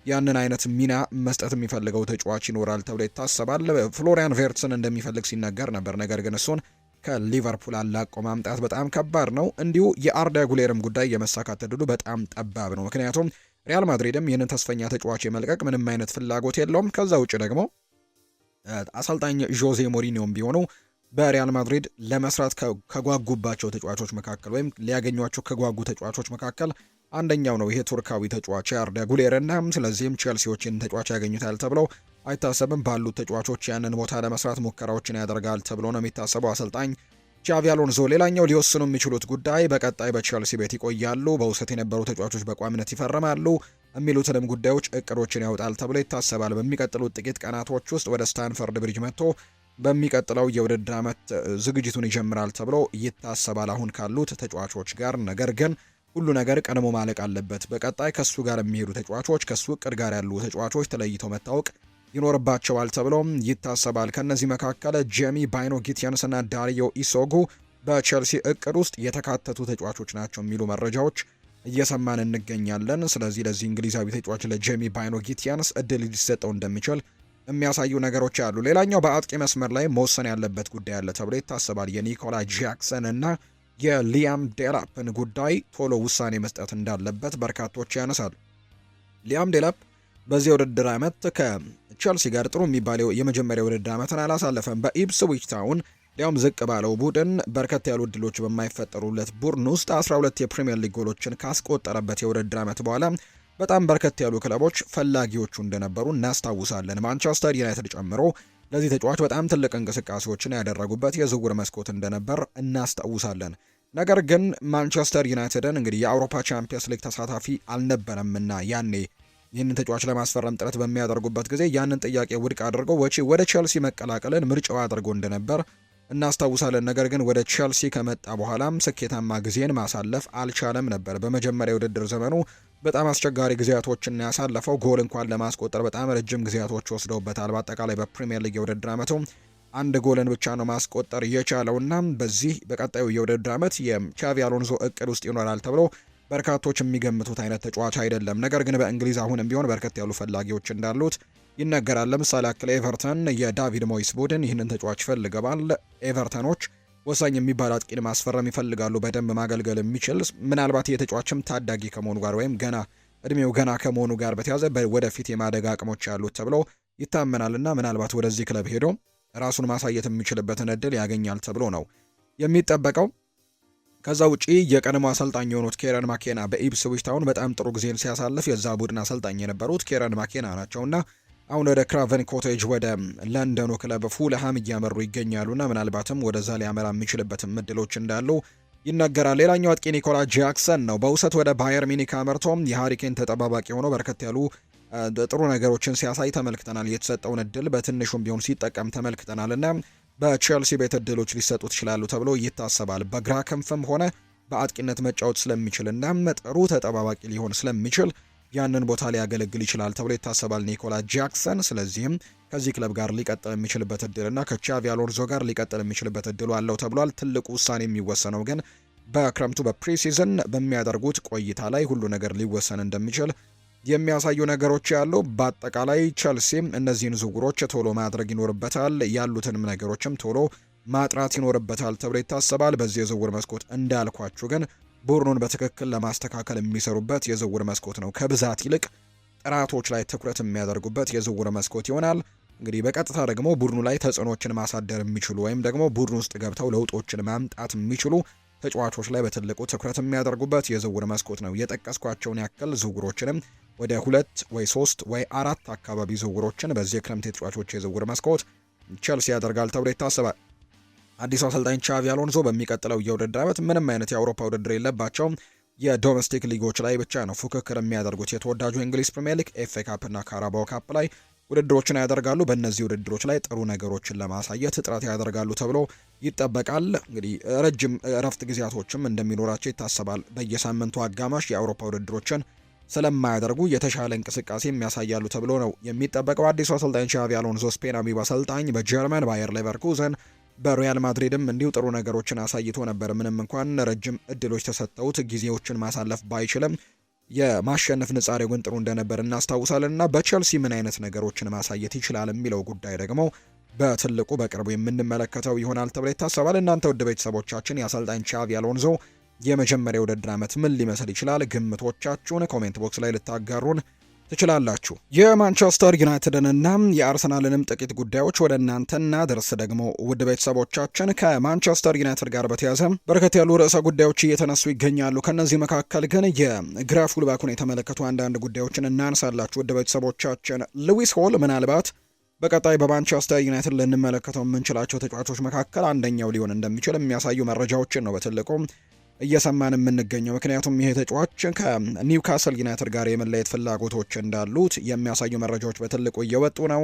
ያንን አይነት ሚና መስጠት የሚፈልገው ተጫዋች ይኖራል ተብሎ ይታሰባል። ፍሎሪያን ቬርትስን እንደሚፈልግ ሲነገር ነበር፣ ነገር ግን እሱን ከሊቨርፑል አላቆ ማምጣት በጣም ከባድ ነው። እንዲሁ የአርዳ ጉሌርም ጉዳይ የመሳካት ዕድሉ በጣም ጠባብ ነው። ምክንያቱም ሪያል ማድሪድም ይህንን ተስፈኛ ተጫዋች የመልቀቅ ምንም አይነት ፍላጎት የለውም። ከዛ ውጭ ደግሞ አሰልጣኝ ዦዜ ሞሪኒዮም ቢሆኑ በሪያል ማድሪድ ለመስራት ከጓጉባቸው ተጫዋቾች መካከል ወይም ሊያገኟቸው ከጓጉ ተጫዋቾች መካከል አንደኛው ነው ይሄ ቱርካዊ ተጫዋች አርዳ ጉሌርና ስለዚህም ቼልሲዎችን ተጫዋች ያገኙታል ተብሎ አይታሰብም። ባሉት ተጫዋቾች ያንን ቦታ ለመስራት ሙከራዎችን ያደርጋል ተብሎ ነው የሚታሰበው አሰልጣኝ ቻቪ አሎንዞ። ሌላኛው ሊወስኑ የሚችሉት ጉዳይ በቀጣይ በቼልሲ ቤት ይቆያሉ፣ በውሰት የነበሩ ተጫዋቾች በቋሚነት ይፈርማሉ የሚሉትንም ጉዳዮች እቅዶችን ያወጣል ተብሎ ይታሰባል። በሚቀጥሉት ጥቂት ቀናቶች ውስጥ ወደ ስታንፈርድ ብሪጅ መጥቶ በሚቀጥለው የውድድር ዓመት ዝግጅቱን ይጀምራል ተብሎ ይታሰባል አሁን ካሉት ተጫዋቾች ጋር። ነገር ግን ሁሉ ነገር ቀድሞ ማለቅ አለበት። በቀጣይ ከሱ ጋር የሚሄዱ ተጫዋቾች፣ ከሱ እቅድ ጋር ያሉ ተጫዋቾች ተለይተው መታወቅ ይኖርባቸዋል ተብሎ ይታሰባል። ከነዚህ መካከል ጄሚ ባይኖ ጊቲያንስ እና ዳሪዮ ኢሶጉ በቼልሲ እቅድ ውስጥ የተካተቱ ተጫዋቾች ናቸው የሚሉ መረጃዎች እየሰማን እንገኛለን። ስለዚህ ለዚህ እንግሊዛዊ ተጫዋች ለጄሚ ባይኖ ጊቲያንስ እድል ሊሰጠው እንደሚችል የሚያሳዩ ነገሮች አሉ። ሌላኛው በአጥቂ መስመር ላይ መወሰን ያለበት ጉዳይ አለ ተብሎ ይታሰባል። የኒኮላ ጃክሰን እና የሊያም ዴላፕን ጉዳይ ቶሎ ውሳኔ መስጠት እንዳለበት በርካቶች ያነሳሉ። ሊያም ዴላፕ በዚህ የውድድር ዓመት ከቼልሲ ጋር ጥሩ የሚባለው የመጀመሪያ የውድድር ዓመትን አላሳለፈም። በኢፕስዊች ታውን ሊያም ዝቅ ባለው ቡድን በርከት ያሉ እድሎች በማይፈጠሩለት ቡድን ውስጥ 12 የፕሪሚየር ሊግ ጎሎችን ካስቆጠረበት የውድድር ዓመት በኋላ በጣም በርከት ያሉ ክለቦች ፈላጊዎቹ እንደነበሩ እናስታውሳለን። ማንቸስተር ዩናይትድ ጨምሮ ለዚህ ተጫዋች በጣም ትልቅ እንቅስቃሴዎችን ያደረጉበት የዝውውር መስኮት እንደነበር እናስታውሳለን። ነገር ግን ማንቸስተር ዩናይትድን እንግዲህ የአውሮፓ ቻምፒየንስ ሊግ ተሳታፊ አልነበረምና ያኔ ይህንን ተጫዋች ለማስፈረም ጥረት በሚያደርጉበት ጊዜ ያንን ጥያቄ ውድቅ አድርገው ወደ ቼልሲ መቀላቀልን ምርጫው አድርጎ እንደነበር እናስታውሳለን። ነገር ግን ወደ ቼልሲ ከመጣ በኋላም ስኬታማ ጊዜን ማሳለፍ አልቻለም ነበር። በመጀመሪያ የውድድር ዘመኑ በጣም አስቸጋሪ ጊዜያቶችን ያሳለፈው፣ ጎል እንኳን ለማስቆጠር በጣም ረጅም ጊዜያቶች ወስደውበታል። በአጠቃላይ በፕሪሚየር ሊግ የውድድር ዓመቱ አንድ ጎልን ብቻ ነው ማስቆጠር የቻለውና በዚህ በቀጣዩ የውድድር ዓመት የቻቪ አሎንዞ እቅድ ውስጥ ይኖራል ተብሎ በርካቶች የሚገምቱት አይነት ተጫዋች አይደለም። ነገር ግን በእንግሊዝ አሁንም ቢሆን በርከት ያሉ ፈላጊዎች እንዳሉት ይነገራል። ለምሳሌ ያክል ኤቨርተን፣ የዳቪድ ሞይስ ቡድን ይህንን ተጫዋች ይፈልገዋል። ኤቨርተኖች ወሳኝ የሚባል አጥቂን ማስፈረም ይፈልጋሉ፣ በደንብ ማገልገል የሚችል ምናልባት የተጫዋችም ታዳጊ ከመሆኑ ጋር ወይም ገና እድሜው ገና ከመሆኑ ጋር በተያዘ ወደፊት የማደግ አቅሞች ያሉት ተብሎ ይታመናልና ምናልባት ወደዚህ ክለብ ሄዶ ራሱን ማሳየት የሚችልበትን እድል ያገኛል ተብሎ ነው የሚጠበቀው። ከዛ ውጪ የቀድሞ አሰልጣኝ የሆኑት ኬረን ማኬና በኢፕስዊች ታውን በጣም ጥሩ ጊዜን ሲያሳልፍ የዛ ቡድን አሰልጣኝ የነበሩት ኬረን ማኬና ናቸውና አሁን ወደ ክራቨን ኮቴጅ ወደ ለንደኑ ክለብ ፉልሃም እያመሩ ይገኛሉና ምናልባትም ወደዛ ሊያመራ የሚችልበትም እድሎች እንዳሉ ይነገራል። ሌላኛው አጥቂ ኒኮላ ጃክሰን ነው። በውሰት ወደ ባየር ሚኒክ አመርቶም የሃሪኬን ተጠባባቂ ሆኖ በርከት ያሉ ጥሩ ነገሮችን ሲያሳይ ተመልክተናል። የተሰጠውን እድል በትንሹም ቢሆን ሲጠቀም ተመልክተናልና በቼልሲ ቤት እድሎች ሊሰጡት ይችላሉ ተብሎ ይታሰባል። በግራ ክንፍም ሆነ በአጥቂነት መጫወት ስለሚችልና ጥሩ ተጠባባቂ ሊሆን ስለሚችል ያንን ቦታ ሊያገለግል ይችላል ተብሎ ይታሰባል ኒኮላ ጃክሰን። ስለዚህም ከዚህ ክለብ ጋር ሊቀጥል የሚችልበት እድልና ከቻቪ አሎንዞ ጋር ሊቀጥል የሚችልበት እድሉ አለው ተብሏል። ትልቁ ውሳኔ የሚወሰነው ግን በክረምቱ በፕሪሲዝን በሚያደርጉት ቆይታ ላይ ሁሉ ነገር ሊወሰን እንደሚችል የሚያሳዩ ነገሮች ያሉ። በአጠቃላይ ቸልሲም እነዚህን ዝውውሮች ቶሎ ማድረግ ይኖርበታል፣ ያሉትንም ነገሮችም ቶሎ ማጥራት ይኖርበታል ተብሎ ይታሰባል። በዚህ የዝውውር መስኮት እንዳልኳችሁ ግን ቡድኑን በትክክል ለማስተካከል የሚሰሩበት የዝውውር መስኮት ነው። ከብዛት ይልቅ ጥራቶች ላይ ትኩረት የሚያደርጉበት የዝውውር መስኮት ይሆናል። እንግዲህ በቀጥታ ደግሞ ቡድኑ ላይ ተጽዕኖችን ማሳደር የሚችሉ ወይም ደግሞ ቡድኑ ውስጥ ገብተው ለውጦችን ማምጣት የሚችሉ ተጫዋቾች ላይ በትልቁ ትኩረት የሚያደርጉበት የዝውውር መስኮት ነው። የጠቀስኳቸውን ያክል ዝውውሮችንም ወደ 2 ወይ 3 ወይ 4 አካባቢ ዝውውሮችን በዚህ የክረምት የተጫዋቾች የዝውውር መስኮት ቼልሲ ያደርጋል ተብሎ ይታሰባል። አዲሱ አሰልጣኝ ቻቪ አሎንሶ በሚቀጥለው የውድድር ዓመት ምንም አይነት የአውሮፓ ውድድር የለባቸውም። የዶሜስቲክ ሊጎች ላይ ብቻ ነው ፉክክር የሚያደርጉት። የተወዳጁ የእንግሊዝ ፕሪሚየር ሊግ፣ ኤፍኤ ካፕ እና ካራባኦ ካፕ ላይ ውድድሮችን ያደርጋሉ። በእነዚህ ውድድሮች ላይ ጥሩ ነገሮችን ለማሳየት ጥረት ያደርጋሉ ተብሎ ይጠበቃል። እንግዲህ ረጅም እረፍት ጊዜያቶችም እንደሚኖራቸው ይታሰባል። በየሳምንቱ አጋማሽ የአውሮፓ ውድድሮችን ስለማያደርጉ የተሻለ እንቅስቃሴ የሚያሳያሉ ተብሎ ነው የሚጠበቀው። አዲሱ አሰልጣኝ ቻቪ አሎንሶ ስፔናዊ አሰልጣኝ በጀርመን ባየር ሌቨርኩዘን በሪያል ማድሪድም እንዲሁ ጥሩ ነገሮችን አሳይቶ ነበር። ምንም እንኳን ረጅም እድሎች ተሰጥተውት ጊዜዎችን ማሳለፍ ባይችልም የማሸነፍ ንጻሬው ግን ጥሩ እንደነበር እናስታውሳለን። እና በቼልሲ ምን አይነት ነገሮችን ማሳየት ይችላል የሚለው ጉዳይ ደግሞ በትልቁ በቅርቡ የምንመለከተው ይሆናል ተብሎ ይታሰባል። እናንተ ውድ ቤተሰቦቻችን የአሰልጣኝ ቻቪ አሎንሶ የመጀመሪያ ውድድር ዓመት ምን ሊመስል ይችላል? ግምቶቻችሁን ኮሜንት ቦክስ ላይ ልታጋሩን ትችላላችሁ። የማንቸስተር ዩናይትድንና የአርሰናልንም ጥቂት ጉዳዮች ወደ እናንተ እናድርስ። ደግሞ ውድ ቤተሰቦቻችን ከማንቸስተር ዩናይትድ ጋር በተያያዘ በርከት ያሉ ርዕሰ ጉዳዮች እየተነሱ ይገኛሉ። ከነዚህ መካከል ግን የግራ ፉልባኩን የተመለከቱ አንዳንድ ጉዳዮችን እናንሳላችሁ። ውድ ቤተሰቦቻችን ሉዊስ ሆል ምናልባት በቀጣይ በማንቸስተር ዩናይትድ ልንመለከተው የምንችላቸው ተጫዋቾች መካከል አንደኛው ሊሆን እንደሚችል የሚያሳዩ መረጃዎችን ነው በትልቁ እየሰማን የምንገኘው። ምክንያቱም ይሄ ተጫዋች ከኒውካስል ዩናይትድ ጋር የመለየት ፍላጎቶች እንዳሉት የሚያሳዩ መረጃዎች በትልቁ እየወጡ ነው።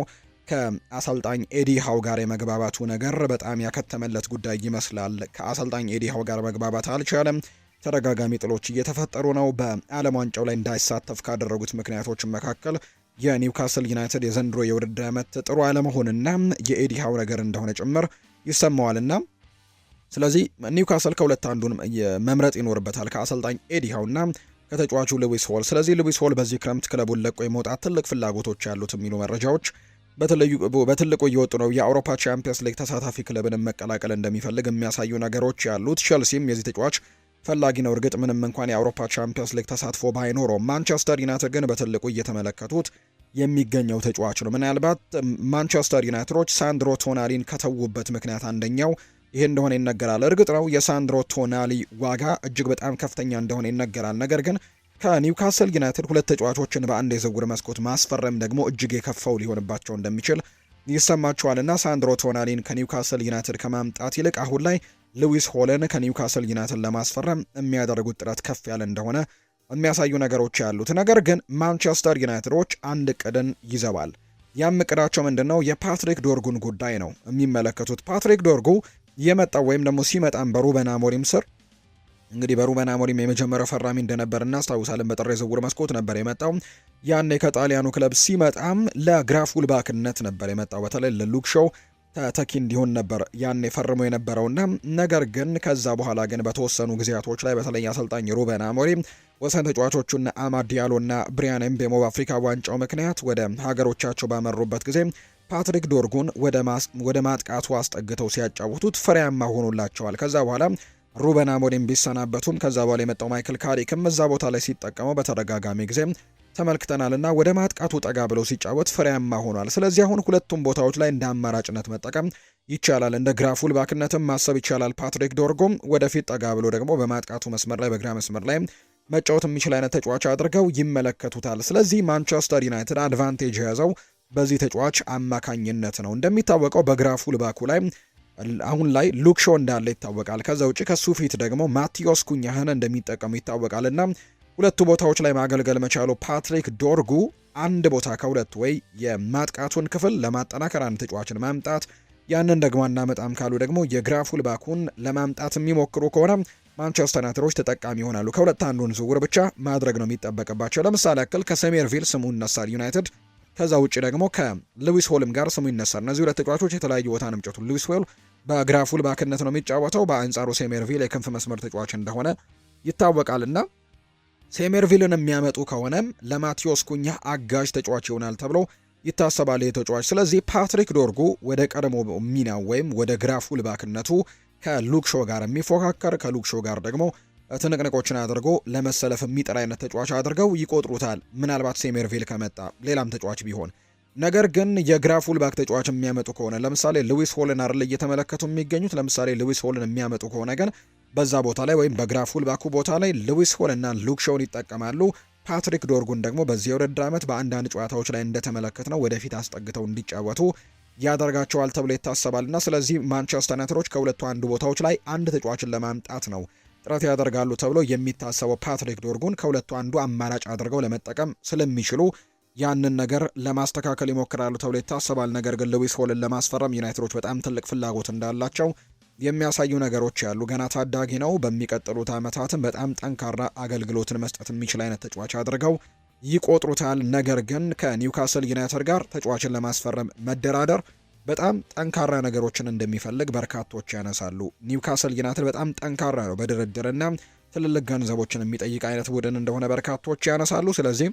ከአሰልጣኝ ኤዲ ሃው ጋር የመግባባቱ ነገር በጣም ያከተመለት ጉዳይ ይመስላል። ከአሰልጣኝ ኤዲ ሃው ጋር መግባባት አልቻለም። ተደጋጋሚ ጥሎች እየተፈጠሩ ነው። በዓለም ዋንጫው ላይ እንዳይሳተፍ ካደረጉት ምክንያቶች መካከል የኒውካስል ዩናይትድ የዘንድሮ የውድድር ዓመት ጥሩ አለመሆንና የኤዲ ሃው ነገር እንደሆነ ጭምር ይሰማዋልና ስለዚህ ኒውካስል ከሁለት አንዱን መምረጥ ይኖርበታል፣ ከአሰልጣኝ ኤዲ ሃውና ከተጫዋቹ ሉዊስ ሆል። ስለዚህ ሉዊስ ሆል በዚህ ክረምት ክለቡን ለቆ የመውጣት ትልቅ ፍላጎቶች ያሉት የሚሉ መረጃዎች በትልቁ እየወጡ ነው። የአውሮፓ ቻምፒየንስ ሊግ ተሳታፊ ክለብን መቀላቀል እንደሚፈልግ የሚያሳዩ ነገሮች ያሉት። ቼልሲም የዚህ ተጫዋች ፈላጊ ነው። እርግጥ ምንም እንኳን የአውሮፓ ቻምፒየንስ ሊግ ተሳትፎ ባይኖረውም ማንቸስተር ዩናይትድ ግን በትልቁ እየተመለከቱት የሚገኘው ተጫዋች ነው። ምናልባት ማንቸስተር ዩናይትዶች ሳንድሮ ቶናሊን ከተዉበት ምክንያት አንደኛው ይሄ እንደሆነ ይነገራል። እርግጥ ነው የሳንድሮ ቶናሊ ዋጋ እጅግ በጣም ከፍተኛ እንደሆነ ይነገራል። ነገር ግን ከኒውካስል ዩናይትድ ሁለት ተጫዋቾችን በአንድ የዝውውር መስኮት ማስፈረም ደግሞ እጅግ የከፋው ሊሆንባቸው እንደሚችል ይሰማቸዋልና ሳንድሮ ቶናሊን ከኒውካስል ዩናይትድ ከማምጣት ይልቅ አሁን ላይ ሉዊስ ሆልን ከኒውካስል ዩናይትድ ለማስፈረም የሚያደርጉት ጥረት ከፍ ያለ እንደሆነ የሚያሳዩ ነገሮች ያሉት። ነገር ግን ማንቸስተር ዩናይትዶች አንድ እቅድን ይዘዋል። ያም እቅዳቸው ምንድነው? የፓትሪክ ዶርጉን ጉዳይ ነው የሚመለከቱት። ፓትሪክ ዶርጉ የመጣው ወይም ደግሞ ሲመጣም በሩበን አሞሪም ስር እንግዲህ በሩበን አሞሪም የመጀመሪያው ፈራሚ እንደነበር እናስታውሳለን። በጥር የዝውውር መስኮት ነበር የመጣው። ያኔ ከጣሊያኑ ክለብ ሲመጣም ለግራ ፉልባክነት ነበር የመጣው። በተለይ ለሉክ ሾው ተተኪ እንዲሆን ነበር ያኔ ፈርሞ የነበረውና ነገር ግን ከዛ በኋላ ግን በተወሰኑ ጊዜያቶች ላይ በተለይ አሰልጣኝ ሩበን አሞሪም ወሳኝ ተጫዋቾቹና አማድ ዲያሎና ብሪያን ኤምቤሞ በአፍሪካ ዋንጫው ምክንያት ወደ ሀገሮቻቸው ባመሩበት ጊዜ ፓትሪክ ዶርጉን ወደ ማጥቃቱ አስጠግተው ሲያጫውቱት ፍሬያማ ሆኖላቸዋል። ከዛ በኋላ ሩበን አሞሪም ቢሰናበቱም ከዛ በኋላ የመጣው ማይክል ካሪክም እዛ ቦታ ላይ ሲጠቀመው በተደጋጋሚ ጊዜ ተመልክተናልና ወደ ማጥቃቱ ጠጋ ብለው ሲጫወት ፍሬያማ ሆኗል። ስለዚህ አሁን ሁለቱም ቦታዎች ላይ እንደ አማራጭነት መጠቀም ይቻላል። እንደ ግራ ፉልባክነትም ማሰብ ይቻላል። ፓትሪክ ዶርጉም ወደፊት ጠጋ ብሎ ደግሞ በማጥቃቱ መስመር ላይ በግራ መስመር ላይ መጫወት የሚችል አይነት ተጫዋች አድርገው ይመለከቱታል። ስለዚህ ማንቸስተር ዩናይትድ አድቫንቴጅ የያዘው በዚህ ተጫዋች አማካኝነት ነው። እንደሚታወቀው በግራ ፉልባኩ ላይ አሁን ላይ ሉክ ሾው እንዳለ ይታወቃል። ከዛ ውጪ ከሱ ፊት ደግሞ ማቲዮስ ኩኛህን እንደሚጠቀሙ ይታወቃልና ሁለቱ ቦታዎች ላይ ማገልገል መቻሉ ፓትሪክ ዶርጉ አንድ ቦታ ከሁለት ወይ የማጥቃቱን ክፍል ለማጠናከር አንድ ተጫዋችን ማምጣት ያንን ደግሞ አናመጣም ካሉ ደግሞ የግራ ፉልባኩን ለማምጣት የሚሞክሩ ከሆነ ማንቸስተር ዩናይትዶች ተጠቃሚ ይሆናሉ። ከሁለት አንዱን ዝውውር ብቻ ማድረግ ነው የሚጠበቅባቸው። ለምሳሌ ያክል ከሰሜርቪል ስሙ ይነሳል ዩናይትድ። ከዛ ውጪ ደግሞ ከሉዊስ ሆልም ጋር ስሙ ይነሳል። እነዚህ ሁለት ተጫዋቾች የተለያዩ ቦታ ነው የሚጫወቱት። ሉዊስ ሆል በግራ ፉልባክነት ነው የሚጫወተው። በአንጻሩ ሴሜርቪል የክንፍ መስመር ተጫዋች እንደሆነ ይታወቃልና ሴሜርቪልን የሚያመጡ ከሆነም ለማቲዮስ ኩኛ አጋዥ ተጫዋች ይሆናል ተብሎ ይታሰባል ይህ ተጫዋች። ስለዚህ ፓትሪክ ዶርጉ ወደ ቀድሞ ሚናው ወይም ወደ ግራ ፉልባክነቱ ከሉክ ሾው ጋር የሚፎካከር ከሉክ ሾው ጋር ደግሞ ትንቅንቆችን አድርጎ ለመሰለፍ የሚጥር አይነት ተጫዋች አድርገው ይቆጥሩታል። ምናልባት ሴሜርቪል ከመጣ ሌላም ተጫዋች ቢሆን። ነገር ግን የግራ ፉልባክ ተጫዋች የሚያመጡ ከሆነ ለምሳሌ ሉዊስ ሆልን አይደል እየተመለከቱ የሚገኙት። ለምሳሌ ሉዊስ ሆልን የሚያመጡ ከሆነ ግን በዛ ቦታ ላይ ወይም በግራ ፉልባኩ ቦታ ላይ ሉዊስ ሆል እና ሉክ ሾውን ይጠቀማሉ። ፓትሪክ ዶርጉን ደግሞ በዚህ የውድድር ዓመት በአንዳንድ ጨዋታዎች ላይ እንደተመለከትነው ወደፊት አስጠግተው እንዲጫወቱ ያደርጋቸዋል ተብሎ ይታሰባልና ስለዚህ ማንቸስተር ዩናይትዶች ከሁለቱ አንዱ ቦታዎች ላይ አንድ ተጫዋችን ለማምጣት ነው ጥረት ያደርጋሉ ተብሎ የሚታሰበው ፓትሪክ ዶርጉን ከሁለቱ አንዱ አማራጭ አድርገው ለመጠቀም ስለሚችሉ ያንን ነገር ለማስተካከል ይሞክራሉ ተብሎ ይታሰባል። ነገር ግን ሉዊስ ሆልን ለማስፈረም ዩናይትዶች በጣም ትልቅ ፍላጎት እንዳላቸው የሚያሳዩ ነገሮች ያሉ። ገና ታዳጊ ነው። በሚቀጥሉት ዓመታትም በጣም ጠንካራ አገልግሎትን መስጠት የሚችል አይነት ተጫዋች አድርገው ይቆጥሩታል። ነገር ግን ከኒውካስል ዩናይትድ ጋር ተጫዋችን ለማስፈረም መደራደር በጣም ጠንካራ ነገሮችን እንደሚፈልግ በርካቶች ያነሳሉ። ኒውካስል ዩናይትድ በጣም ጠንካራ ነው በድርድርና ትልልቅ ገንዘቦችን የሚጠይቅ አይነት ቡድን እንደሆነ በርካቶች ያነሳሉ። ስለዚህ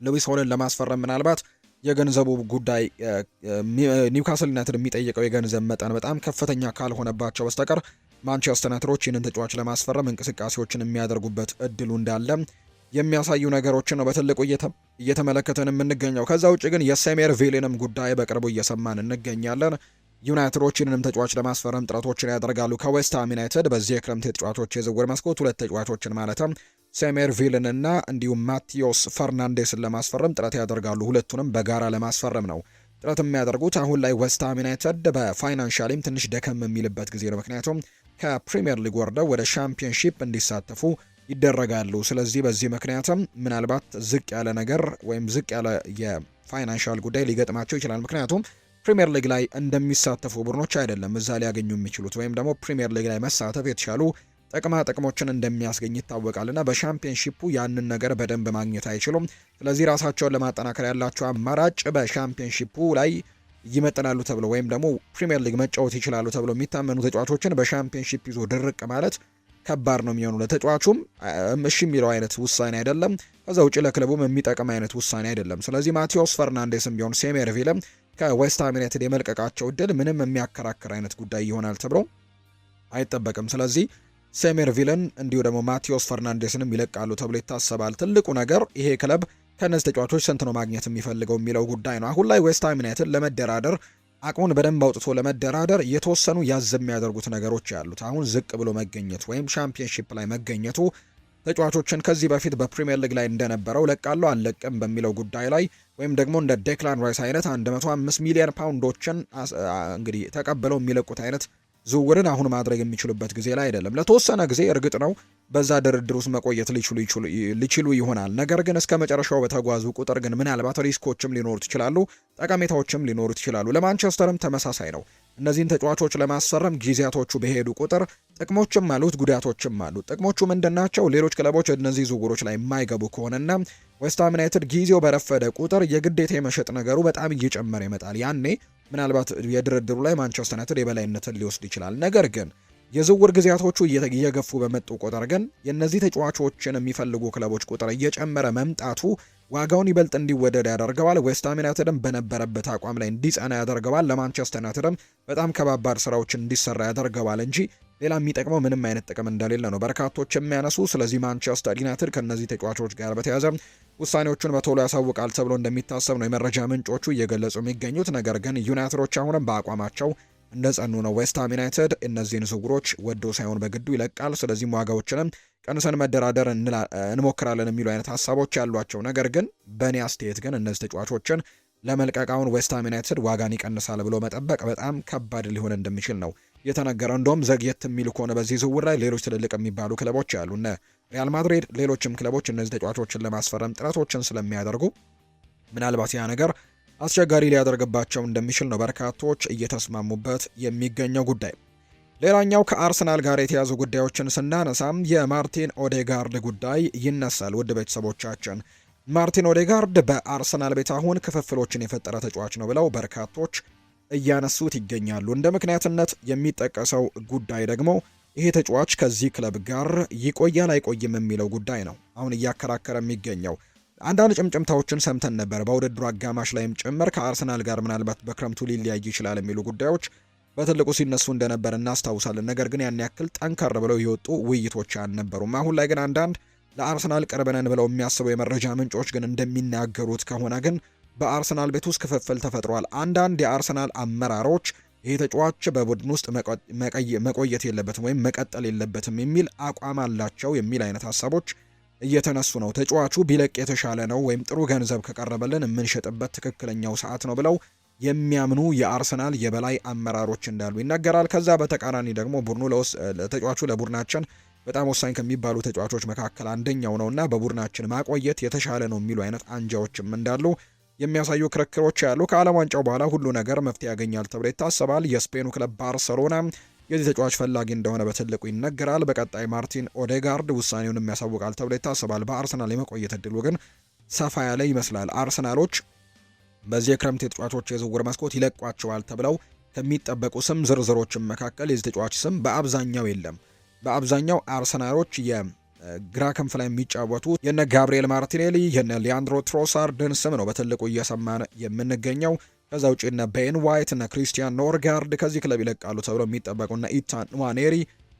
ሉዊስ ሆልን ለማስፈረም ምናልባት የገንዘቡ ጉዳይ ኒውካስል ዩናይትድ የሚጠይቀው የገንዘብ መጠን በጣም ከፍተኛ ካልሆነባቸው በስተቀር ማንቸስተር ዩናይትዶች ይህንን ተጫዋች ለማስፈረም እንቅስቃሴዎችን የሚያደርጉበት እድሉ እንዳለ የሚያሳዩ ነገሮችን ነው በትልቁ እየተመለከተን የምንገኘው። ከዛ ውጭ ግን የሴሜር ቪልንም ጉዳይ በቅርቡ እየሰማን እንገኛለን። ዩናይትዶች ይህንንም ተጫዋች ለማስፈረም ጥረቶችን ያደርጋሉ። ከዌስትሃም ዩናይትድ በዚህ የክረምት የተጫዋቾች የዝውውር መስኮት ሁለት ተጫዋቾችን ማለትም ሴሜር ቪልን እና እንዲሁም ማቲዮስ ፈርናንዴስን ለማስፈረም ጥረት ያደርጋሉ። ሁለቱንም በጋራ ለማስፈረም ነው ጥረት የሚያደርጉት። አሁን ላይ ዌስትሃም ዩናይትድ በፋይናንሻሊም ትንሽ ደከም የሚልበት ጊዜ ነው። ምክንያቱም ከፕሪሚየር ሊግ ወርደው ወደ ሻምፒዮንሺፕ እንዲሳተፉ ይደረጋሉ። ስለዚህ በዚህ ምክንያትም ምናልባት ዝቅ ያለ ነገር ወይም ዝቅ ያለ የፋይናንሻል ጉዳይ ሊገጥማቸው ይችላል። ምክንያቱም ፕሪሚየር ሊግ ላይ እንደሚሳተፉ ቡድኖች አይደለም እዛ ሊያገኙ የሚችሉት ወይም ደግሞ ፕሪሚየር ሊግ ላይ መሳተፍ የተሻሉ ጥቅሞችን እንደሚያስገኝ ይታወቃልና በሻምፒዮንሺፑ ያንን ነገር በደንብ ማግኘት አይችሉም። ስለዚህ ራሳቸውን ለማጠናከር ያላቸው አማራጭ በሻምፒዮንሺፑ ላይ ይመጥናሉ ተብሎ ወይም ደግሞ ፕሪሚየር ሊግ መጫወት ይችላሉ ተብሎ የሚታመኑ ተጫዋቾችን በሻምፒዮንሺፕ ይዞ ድርቅ ማለት ከባድ ነው የሚሆኑ። ለተጫዋቹም እሺ የሚለው አይነት ውሳኔ አይደለም። ከዛ ውጭ ለክለቡም የሚጠቅም አይነት ውሳኔ አይደለም። ስለዚህ ማቲዮስ ፈርናንዴስም ቢሆን ሴሜር ቪልም ከዌስትሃም ዩናይትድ የመልቀቃቸው እድል ምንም የሚያከራክር አይነት ጉዳይ ይሆናል ተብሎ አይጠበቅም። ስለዚህ ሴሜር ቪልን እንዲሁ ደግሞ ማቲዮስ ፈርናንዴስንም ይለቃሉ ተብሎ ይታሰባል። ትልቁ ነገር ይሄ ክለብ ከነዚህ ተጫዋቾች ስንት ነው ማግኘት የሚፈልገው የሚለው ጉዳይ ነው። አሁን ላይ ዌስትሃም ዩናይትድ ለመደራደር አቅሙን በደንብ አውጥቶ ለመደራደር የተወሰኑ ያዝ የሚያደርጉት ነገሮች ያሉት። አሁን ዝቅ ብሎ መገኘት ወይም ሻምፒዮንሺፕ ላይ መገኘቱ ተጫዋቾችን ከዚህ በፊት በፕሪሚየር ሊግ ላይ እንደነበረው ለቃለው አልለቅም በሚለው ጉዳይ ላይ ወይም ደግሞ እንደ ዴክላን ራይስ አይነት 105 ሚሊዮን ፓውንዶችን እንግዲህ ተቀብለው የሚለቁት አይነት ዝውውርን አሁን ማድረግ የሚችሉበት ጊዜ ላይ አይደለም። ለተወሰነ ጊዜ እርግጥ ነው በዛ ድርድር ውስጥ መቆየት ሊችሉ ይሆናል። ነገር ግን እስከ መጨረሻው በተጓዙ ቁጥር ግን ምናልባት ሪስኮችም ሊኖሩት ይችላሉ፣ ጠቀሜታዎችም ሊኖሩት ይችላሉ። ለማንቸስተርም ተመሳሳይ ነው። እነዚህን ተጫዋቾች ለማስፈረም ጊዜያቶቹ በሄዱ ቁጥር ጥቅሞችም አሉት፣ ጉዳቶችም አሉት። ጥቅሞቹ ምንድናቸው? ሌሎች ክለቦች እነዚህ ዝውውሮች ላይ የማይገቡ ከሆነና ዌስትሃም ዩናይትድ ጊዜው በረፈደ ቁጥር የግዴታ የመሸጥ ነገሩ በጣም እየጨመረ ይመጣል። ያኔ ምናልባት የድርድሩ ላይ ማንቸስተር ዩናይትድ የበላይነትን ሊወስድ ይችላል። ነገር ግን የዝውውር ጊዜያቶቹ እየገፉ በመጡ ቁጥር ግን የእነዚህ ተጫዋቾችን የሚፈልጉ ክለቦች ቁጥር እየጨመረ መምጣቱ ዋጋውን ይበልጥ እንዲወደድ ያደርገዋል። ዌስትሃም ዩናይትድም በነበረበት አቋም ላይ እንዲጸና ያደርገዋል። ለማንቸስተር ዩናይትድም በጣም ከባባድ ስራዎችን እንዲሰራ ያደርገዋል እንጂ ሌላ የሚጠቅመው ምንም አይነት ጥቅም እንደሌለ ነው በርካቶች የሚያነሱ። ስለዚህ ማንቸስተር ዩናይትድ ከነዚህ ተጫዋቾች ጋር በተያያዘ ውሳኔዎቹን በቶሎ ያሳውቃል ተብሎ እንደሚታሰብ ነው የመረጃ ምንጮቹ እየገለጹ የሚገኙት። ነገር ግን ዩናይትዶች አሁንም በአቋማቸው እንደጸኑ ነው። ዌስትሃም ዩናይትድ እነዚህን ዝውውሮች ወዶ ሳይሆን በግዱ ይለቃል። ስለዚህም ዋጋዎችንም ቀንሰን መደራደር እንሞክራለን የሚሉ አይነት ሀሳቦች ያሏቸው። ነገር ግን በእኔ አስተያየት ግን እነዚህ ተጫዋቾችን ለመልቀቃውን ዌስትሃም ዩናይትድ ዋጋን ይቀንሳል ብሎ መጠበቅ በጣም ከባድ ሊሆን እንደሚችል ነው የተነገረው። እንደውም ዘግየት የሚሉ ከሆነ በዚህ ዝውውር ላይ ሌሎች ትልልቅ የሚባሉ ክለቦች አሉ፣ እነ ሪያል ማድሪድ፣ ሌሎችም ክለቦች እነዚህ ተጫዋቾችን ለማስፈረም ጥረቶችን ስለሚያደርጉ ምናልባት ያ ነገር አስቸጋሪ ሊያደርግባቸው እንደሚችል ነው በርካቶች እየተስማሙበት የሚገኘው ጉዳይ። ሌላኛው ከአርሰናል ጋር የተያዙ ጉዳዮችን ስናነሳም የማርቲን ኦዴጋርድ ጉዳይ ይነሳል። ውድ ቤተሰቦቻችን ማርቲን ኦዴጋርድ በአርሰናል ቤት አሁን ክፍፍሎችን የፈጠረ ተጫዋች ነው ብለው በርካቶች እያነሱት ይገኛሉ። እንደ ምክንያትነት የሚጠቀሰው ጉዳይ ደግሞ ይሄ ተጫዋች ከዚህ ክለብ ጋር ይቆያል አይቆይም የሚለው ጉዳይ ነው አሁን እያከራከረ የሚገኘው። አንዳንድ ጭምጭምታዎችን ሰምተን ነበር በውድድሩ አጋማሽ ላይም ጭምር ከአርሰናል ጋር ምናልባት በክረምቱ ሊለያይ ይችላል የሚሉ ጉዳዮች በትልቁ ሲነሱ እንደነበር እናስታውሳለን። ነገር ግን ያን ያክል ጠንከር ብለው የወጡ ውይይቶች አልነበሩም። አሁን ላይ ግን አንዳንድ ለአርሰናል ቅርብ ነን ብለው የሚያስቡ የመረጃ ምንጮች ግን እንደሚናገሩት ከሆነ ግን በአርሰናል ቤት ውስጥ ክፍፍል ተፈጥሯል። አንዳንድ የአርሰናል አመራሮች ይሄ ተጫዋች በቡድን ውስጥ መቆየት የለበትም ወይም መቀጠል የለበትም የሚል አቋም አላቸው የሚል አይነት ሀሳቦች እየተነሱ ነው። ተጫዋቹ ቢለቅ የተሻለ ነው ወይም ጥሩ ገንዘብ ከቀረበልን የምንሸጥበት ትክክለኛው ሰዓት ነው ብለው የሚያምኑ የአርሰናል የበላይ አመራሮች እንዳሉ ይነገራል። ከዛ በተቃራኒ ደግሞ ቡድኑ ተጫዋቹ ለቡድናችን በጣም ወሳኝ ከሚባሉ ተጫዋቾች መካከል አንደኛው ነውና በቡድናችን ማቆየት የተሻለ ነው የሚሉ አይነት አንጃዎችም እንዳሉ የሚያሳዩ ክርክሮች ያሉ። ከዓለም ዋንጫው በኋላ ሁሉ ነገር መፍትሄ ያገኛል ተብሎ ይታሰባል። የስፔኑ ክለብ ባርሰሎና የዚህ ተጫዋች ፈላጊ እንደሆነ በትልቁ ይነገራል። በቀጣይ ማርቲን ኦዴጋርድ ውሳኔውን የሚያሳውቃል ተብሎ ይታሰባል። በአርሰናል የመቆየት እድሉ ግን ሰፋ ያለ ይመስላል። አርሰናሎች በዚህ የክረምት የተጫዋቾች የዝውውር መስኮት ይለቋቸዋል ተብለው ከሚጠበቁ ስም ዝርዝሮችም መካከል የዚህ ተጫዋች ስም በአብዛኛው የለም። በአብዛኛው አርሰናሎች የግራ ክንፍ ላይ የሚጫወቱ የነ ጋብሪኤል ማርቲኔሊ የነ ሊያንድሮ ትሮሳርድን ስም ነው በትልቁ እየሰማን የምንገኘው። ከዛ ውጪ እነ ቤን ዋይት እነ ክሪስቲያን ኖርጋርድ ከዚህ ክለብ ይለቃሉ ተብለው የሚጠበቁ እነ ኢታን ንዋኔሪ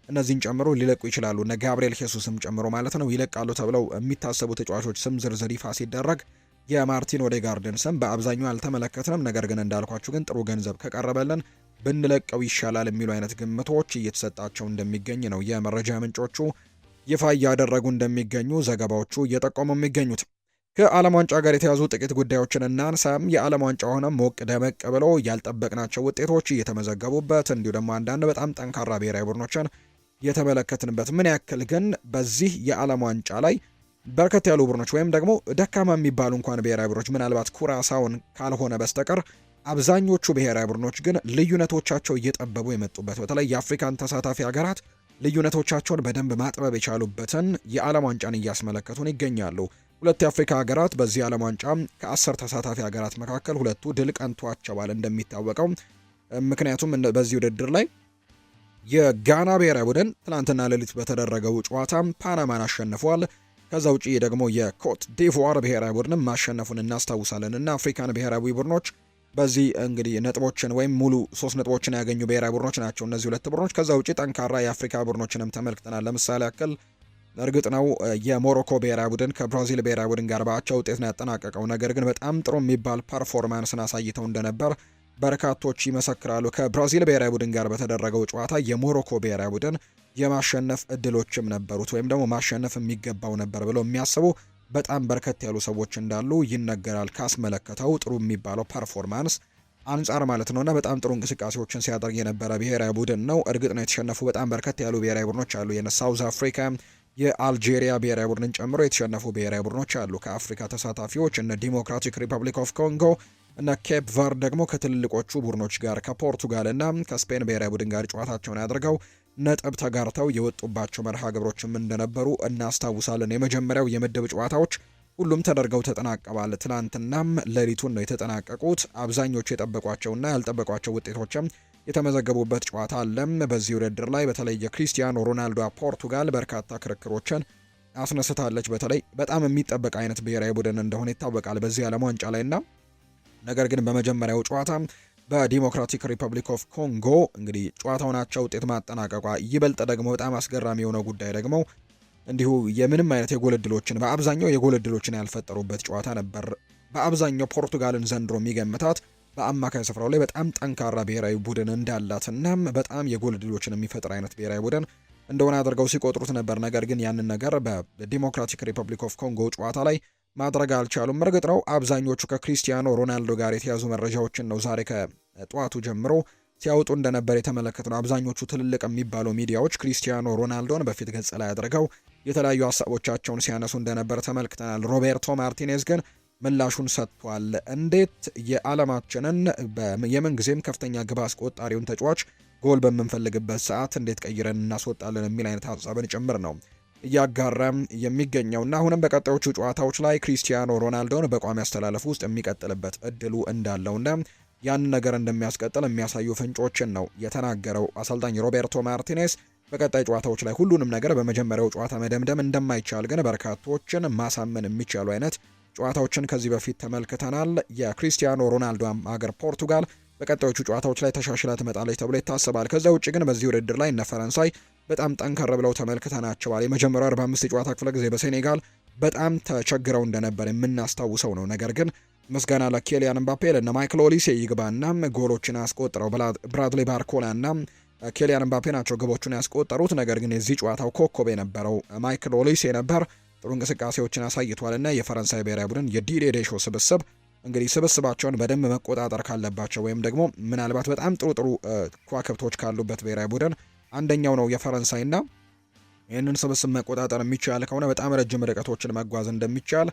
እነዚህን ጨምሮ ሊለቁ ይችላሉ። እነ ጋብሪኤል ሄሱስም ጨምሮ ማለት ነው ይለቃሉ ተብለው የሚታሰቡ ተጫዋቾች ስም ዝርዝር ይፋ ሲደረግ የማርቲን ኦዴጋርድን ስም በአብዛኛው አልተመለከትንም። ነገር ግን እንዳልኳችሁ ግን ጥሩ ገንዘብ ከቀረበልን ብንለቀው ይሻላል የሚሉ አይነት ግምቶች እየተሰጣቸው እንደሚገኝ ነው የመረጃ ምንጮቹ ይፋ እያደረጉ እንደሚገኙ ዘገባዎቹ እየጠቆሙ የሚገኙት። ከዓለም ዋንጫ ጋር የተያዙ ጥቂት ጉዳዮችን እናንሳም። የዓለም ዋንጫ ሆነ ሞቅ ደመቅ ብሎ ያልጠበቅናቸው ውጤቶች እየተመዘገቡበት እንዲሁ ደግሞ አንዳንድ በጣም ጠንካራ ብሔራዊ ቡድኖችን የተመለከትንበት ምን ያክል ግን በዚህ የዓለም ዋንጫ ላይ በርከት ያሉ ቡድኖች ወይም ደግሞ ደካማ የሚባሉ እንኳን ብሔራዊ ቡድኖች ምናልባት ኩራሳውን ካልሆነ በስተቀር አብዛኞቹ ብሔራዊ ቡድኖች ግን ልዩነቶቻቸው እየጠበቡ የመጡበት በተለይ የአፍሪካን ተሳታፊ ሀገራት ልዩነቶቻቸውን በደንብ ማጥበብ የቻሉበትን የዓለም ዋንጫን እያስመለከቱን ይገኛሉ። ሁለት የአፍሪካ ሀገራት በዚህ ዓለም ዋንጫ ከ10 ተሳታፊ ሀገራት መካከል ሁለቱ ድል ቀንቷቸዋል እንደሚታወቀው። ምክንያቱም በዚህ ውድድር ላይ የጋና ብሔራዊ ቡድን ትናንትና ሌሊት በተደረገው ጨዋታ ፓናማን አሸንፏል። ከዛ ውጪ ደግሞ የኮት ዲቮር ብሔራዊ ቡድንም ማሸነፉን እናስታውሳለን እና አፍሪካን ብሔራዊ ቡድኖች በዚህ እንግዲህ ነጥቦችን ወይም ሙሉ 3 ነጥቦችን ያገኙ ብሔራዊ ቡድኖች ናቸው እነዚህ ሁለት ቡድኖች። ከዛ ውጪ ጠንካራ የአፍሪካ ቡድኖችንም ተመልክተናል። ለምሳሌ ያክል እርግጥ ነው የሞሮኮ ብሔራዊ ቡድን ከብራዚል ብሔራዊ ቡድን ጋር በአቻ ውጤት ነው ያጠናቀቀው። ነገር ግን በጣም ጥሩ የሚባል ፐርፎርማንስን አሳይተው እንደነበር በርካቶች ይመሰክራሉ። ከብራዚል ብሔራዊ ቡድን ጋር በተደረገው ጨዋታ የሞሮኮ ብሔራዊ ቡድን የማሸነፍ እድሎችም ነበሩት ወይም ደግሞ ማሸነፍ የሚገባው ነበር ብለው የሚያስቡ በጣም በርከት ያሉ ሰዎች እንዳሉ ይነገራል። ካስመለከተው ጥሩ የሚባለው ፐርፎርማንስ አንጻር ማለት ነውና በጣም ጥሩ እንቅስቃሴዎችን ሲያደርግ የነበረ ብሔራዊ ቡድን ነው። እርግጥ ነው የተሸነፉ በጣም በርከት ያሉ ብሔራዊ ቡድኖች አሉ። የነ ሳውዝ አፍሪካ የአልጄሪያ ብሔራዊ ቡድንን ጨምሮ የተሸነፉ ብሔራዊ ቡድኖች አሉ። ከአፍሪካ ተሳታፊዎች እነ ዲሞክራቲክ ሪፐብሊክ ኦፍ ኮንጎ እና ኬፕ ቨርድ ደግሞ ከትልልቆቹ ቡድኖች ጋር ከፖርቱጋል እና ከስፔን ብሔራዊ ቡድን ጋር ጨዋታቸውን ያደርገው ነጥብ ተጋርተው የወጡባቸው መርሃ ግብሮችም እንደነበሩ እናስታውሳለን። የመጀመሪያው የምድብ ጨዋታዎች ሁሉም ተደርገው ተጠናቀዋል። ትናንትናም ሌሊቱን ነው የተጠናቀቁት። አብዛኞቹ የጠበቋቸውና ያልጠበቋቸው ውጤቶችም የተመዘገቡበት ጨዋታ አለም። በዚህ ውድድር ላይ በተለይ የክሪስቲያኖ ሮናልዶ ፖርቱጋል በርካታ ክርክሮችን አስነስታለች። በተለይ በጣም የሚጠበቅ አይነት ብሔራዊ ቡድን እንደሆነ ይታወቃል በዚህ ዓለም ዋንጫ ላይና ነገር ግን በመጀመሪያው ጨዋታ በዲሞክራቲክ ሪፐብሊክ ኦፍ ኮንጎ እንግዲህ ጨዋታውናቸው ውጤት ማጠናቀቋ ይበልጥ ደግሞ በጣም አስገራሚ የሆነው ጉዳይ ደግሞ እንዲሁ የምንም አይነት የጎል ዕድሎችን በአብዛኛው የጎል ዕድሎችን ያልፈጠሩበት ጨዋታ ነበር። በአብዛኛው ፖርቱጋልን ዘንድሮ የሚገምታት በአማካይ ስፍራው ላይ በጣም ጠንካራ ብሔራዊ ቡድን እንዳላትና በጣም የጎል ዕድሎችን የሚፈጥር አይነት ብሔራዊ ቡድን እንደሆነ አድርገው ሲቆጥሩት ነበር። ነገር ግን ያንን ነገር በዲሞክራቲክ ሪፐብሊክ ኦፍ ኮንጎ ጨዋታ ላይ ማድረግ አልቻሉም። እርግጥ ነው አብዛኞቹ ከክሪስቲያኖ ሮናልዶ ጋር የተያዙ መረጃዎችን ነው ዛሬ ከጠዋቱ ጀምሮ ሲያወጡ እንደነበር የተመለከትነው። አብዛኞቹ ትልልቅ የሚባሉ ሚዲያዎች ክሪስቲያኖ ሮናልዶን በፊት ገጽ ላይ አድርገው የተለያዩ ሀሳቦቻቸውን ሲያነሱ እንደነበር ተመልክተናል። ሮቤርቶ ማርቲኔዝ ግን ምላሹን ሰጥቷል። እንዴት የዓለማችንን የምንጊዜም ከፍተኛ ግብ አስቆጣሪውን ተጫዋች ጎል በምንፈልግበት ሰዓት እንዴት ቀይረን እናስወጣለን የሚል አይነት ሀሳብን ጭምር ነው እያጋራም የሚገኘውና አሁንም በቀጣዮቹ ጨዋታዎች ላይ ክሪስቲያኖ ሮናልዶን በቋሚ አስተላለፍ ውስጥ የሚቀጥልበት እድሉ እንዳለውና ያን ነገር እንደሚያስቀጥል የሚያሳዩ ፍንጮችን ነው የተናገረው አሰልጣኝ ሮቤርቶ ማርቲኔስ። በቀጣይ ጨዋታዎች ላይ ሁሉንም ነገር በመጀመሪያው ጨዋታ መደምደም እንደማይቻል ግን በርካቶችን ማሳመን የሚቻሉ አይነት ጨዋታዎችን ከዚህ በፊት ተመልክተናል። የክሪስቲያኖ ሮናልዶ ሀገር ፖርቱጋል በቀጣዮቹ ጨዋታዎች ላይ ተሻሽላ ትመጣለች ተብሎ ይታሰባል። ከዛ ውጭ ግን በዚህ ውድድር ላይ እነ ፈረንሳይ በጣም ጠንከር ብለው ተመልክተናቸዋል። የመጀመሪያው 45 የጨዋታ ክፍለ ጊዜ በሴኔጋል በጣም ተቸግረው እንደነበር የምናስታውሰው ነው። ነገር ግን ምስጋና ለኬሊያን ምባፔ፣ ለነ ማይክል ኦሊሴ ይግባና ጎሎችን ያስቆጠረው ብራድሊ ባርኮላና ኬሊያን ምባፔ ናቸው ግቦቹን ያስቆጠሩት። ነገር ግን የዚህ ጨዋታው ኮከብ የነበረው ማይክል ኦሊሴ ነበር። ጥሩ እንቅስቃሴዎችን አሳይቷልና የፈረንሳይ ብሔራዊ ቡድን የዲዲዬ ዴሾ ስብስብ እንግዲህ ስብስባቸውን በደንብ መቆጣጠር ካለባቸው ወይም ደግሞ ምናልባት በጣም ጥሩ ከዋክብቶች ካሉበት ብሔራዊ ቡድን አንደኛው ነው የፈረንሳይና ይህንን ስብስብ መቆጣጠር የሚቻል ከሆነ በጣም ረጅም ርቀቶችን መጓዝ እንደሚቻል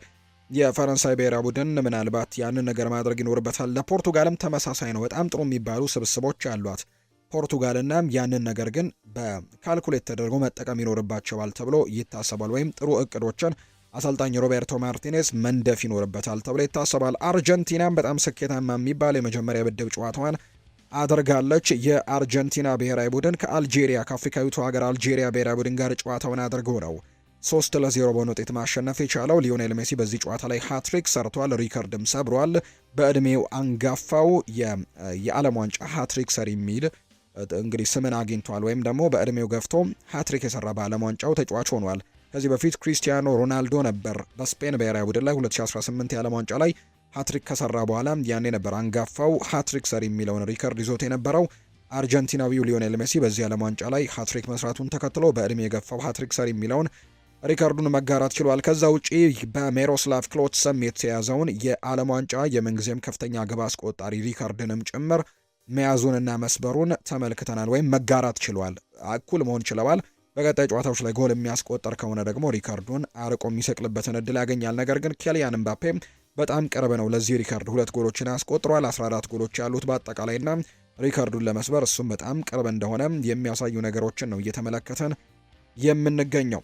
የፈረንሳይ ብሔራዊ ቡድን ምናልባት ያንን ነገር ማድረግ ይኖርበታል። ለፖርቱጋልም ተመሳሳይ ነው። በጣም ጥሩ የሚባሉ ስብስቦች አሏት ፖርቱጋልና ያንን ነገር ግን በካልኩሌት ተደርጎ መጠቀም ይኖርባቸዋል ተብሎ ይታሰባል። ወይም ጥሩ እቅዶችን አሰልጣኝ ሮቤርቶ ማርቲኔዝ መንደፍ ይኖርበታል ተብሎ ይታሰባል። አርጀንቲናም በጣም ስኬታማ የሚባል የመጀመሪያ ምድብ ጨዋታዋን አድርጋለች። የአርጀንቲና ብሔራዊ ቡድን ከአልጄሪያ ከአፍሪካዊቱ ሀገር አልጄሪያ ብሔራዊ ቡድን ጋር ጨዋታውን አድርገው ነው 3-0 በሆነ ውጤት ማሸነፍ የቻለው። ሊዮኔል ሜሲ በዚህ ጨዋታ ላይ ሃትሪክ ሰርቷል፣ ሪከርድም ሰብሯል። በእድሜው አንጋፋው የዓለም ዋንጫ ሃትሪክ ሰሪ የሚል እንግዲህ ስምን አግኝቷል። ወይም ደግሞ በእድሜው ገፍቶ ሃትሪክ የሰራ በዓለም ዋንጫው ተጫዋች ሆኗል። ከዚህ በፊት ክሪስቲያኖ ሮናልዶ ነበር በስፔን ብሔራዊ ቡድን ላይ 2018 የዓለም ዋንጫ ላይ ሃትሪክ ከሰራ በኋላ ያኔ ነበር አንጋፋው ሃትሪክ ሰሪ የሚለውን ሪከርድ ይዞት የነበረው። አርጀንቲናዊው ሊዮኔል ሜሲ በዚህ ዓለም ዋንጫ ላይ ሃትሪክ መስራቱን ተከትሎ በእድሜ የገፋው ሃትሪክ ሰሪ የሚለውን ሪከርዱን መጋራት ችሏል። ከዛ ውጪ በሜሮስላቭ ክሎትሰም የተያዘውን የዓለም ዋንጫ የምንጊዜም ከፍተኛ ግብ አስቆጣሪ ሪከርድንም ጭምር መያዙንና መስበሩን ተመልክተናል። ወይም መጋራት ችሏል፣ እኩል መሆን ችለዋል። በቀጣይ ጨዋታዎች ላይ ጎል የሚያስቆጠር ከሆነ ደግሞ ሪከርዱን አርቆ የሚሰቅልበትን እድል ያገኛል። ነገር ግን ኬሊያን ምባፔ በጣም ቅርብ ነው ለዚህ ሪከርድ። 2 ጎሎችን ያስቆጥሯል። 14 ጎሎች ያሉት በአጠቃላይና ሪከርዱን ለመስበር እሱም በጣም ቅርብ እንደሆነ የሚያሳዩ ነገሮችን ነው እየተመለከተን የምንገኘው።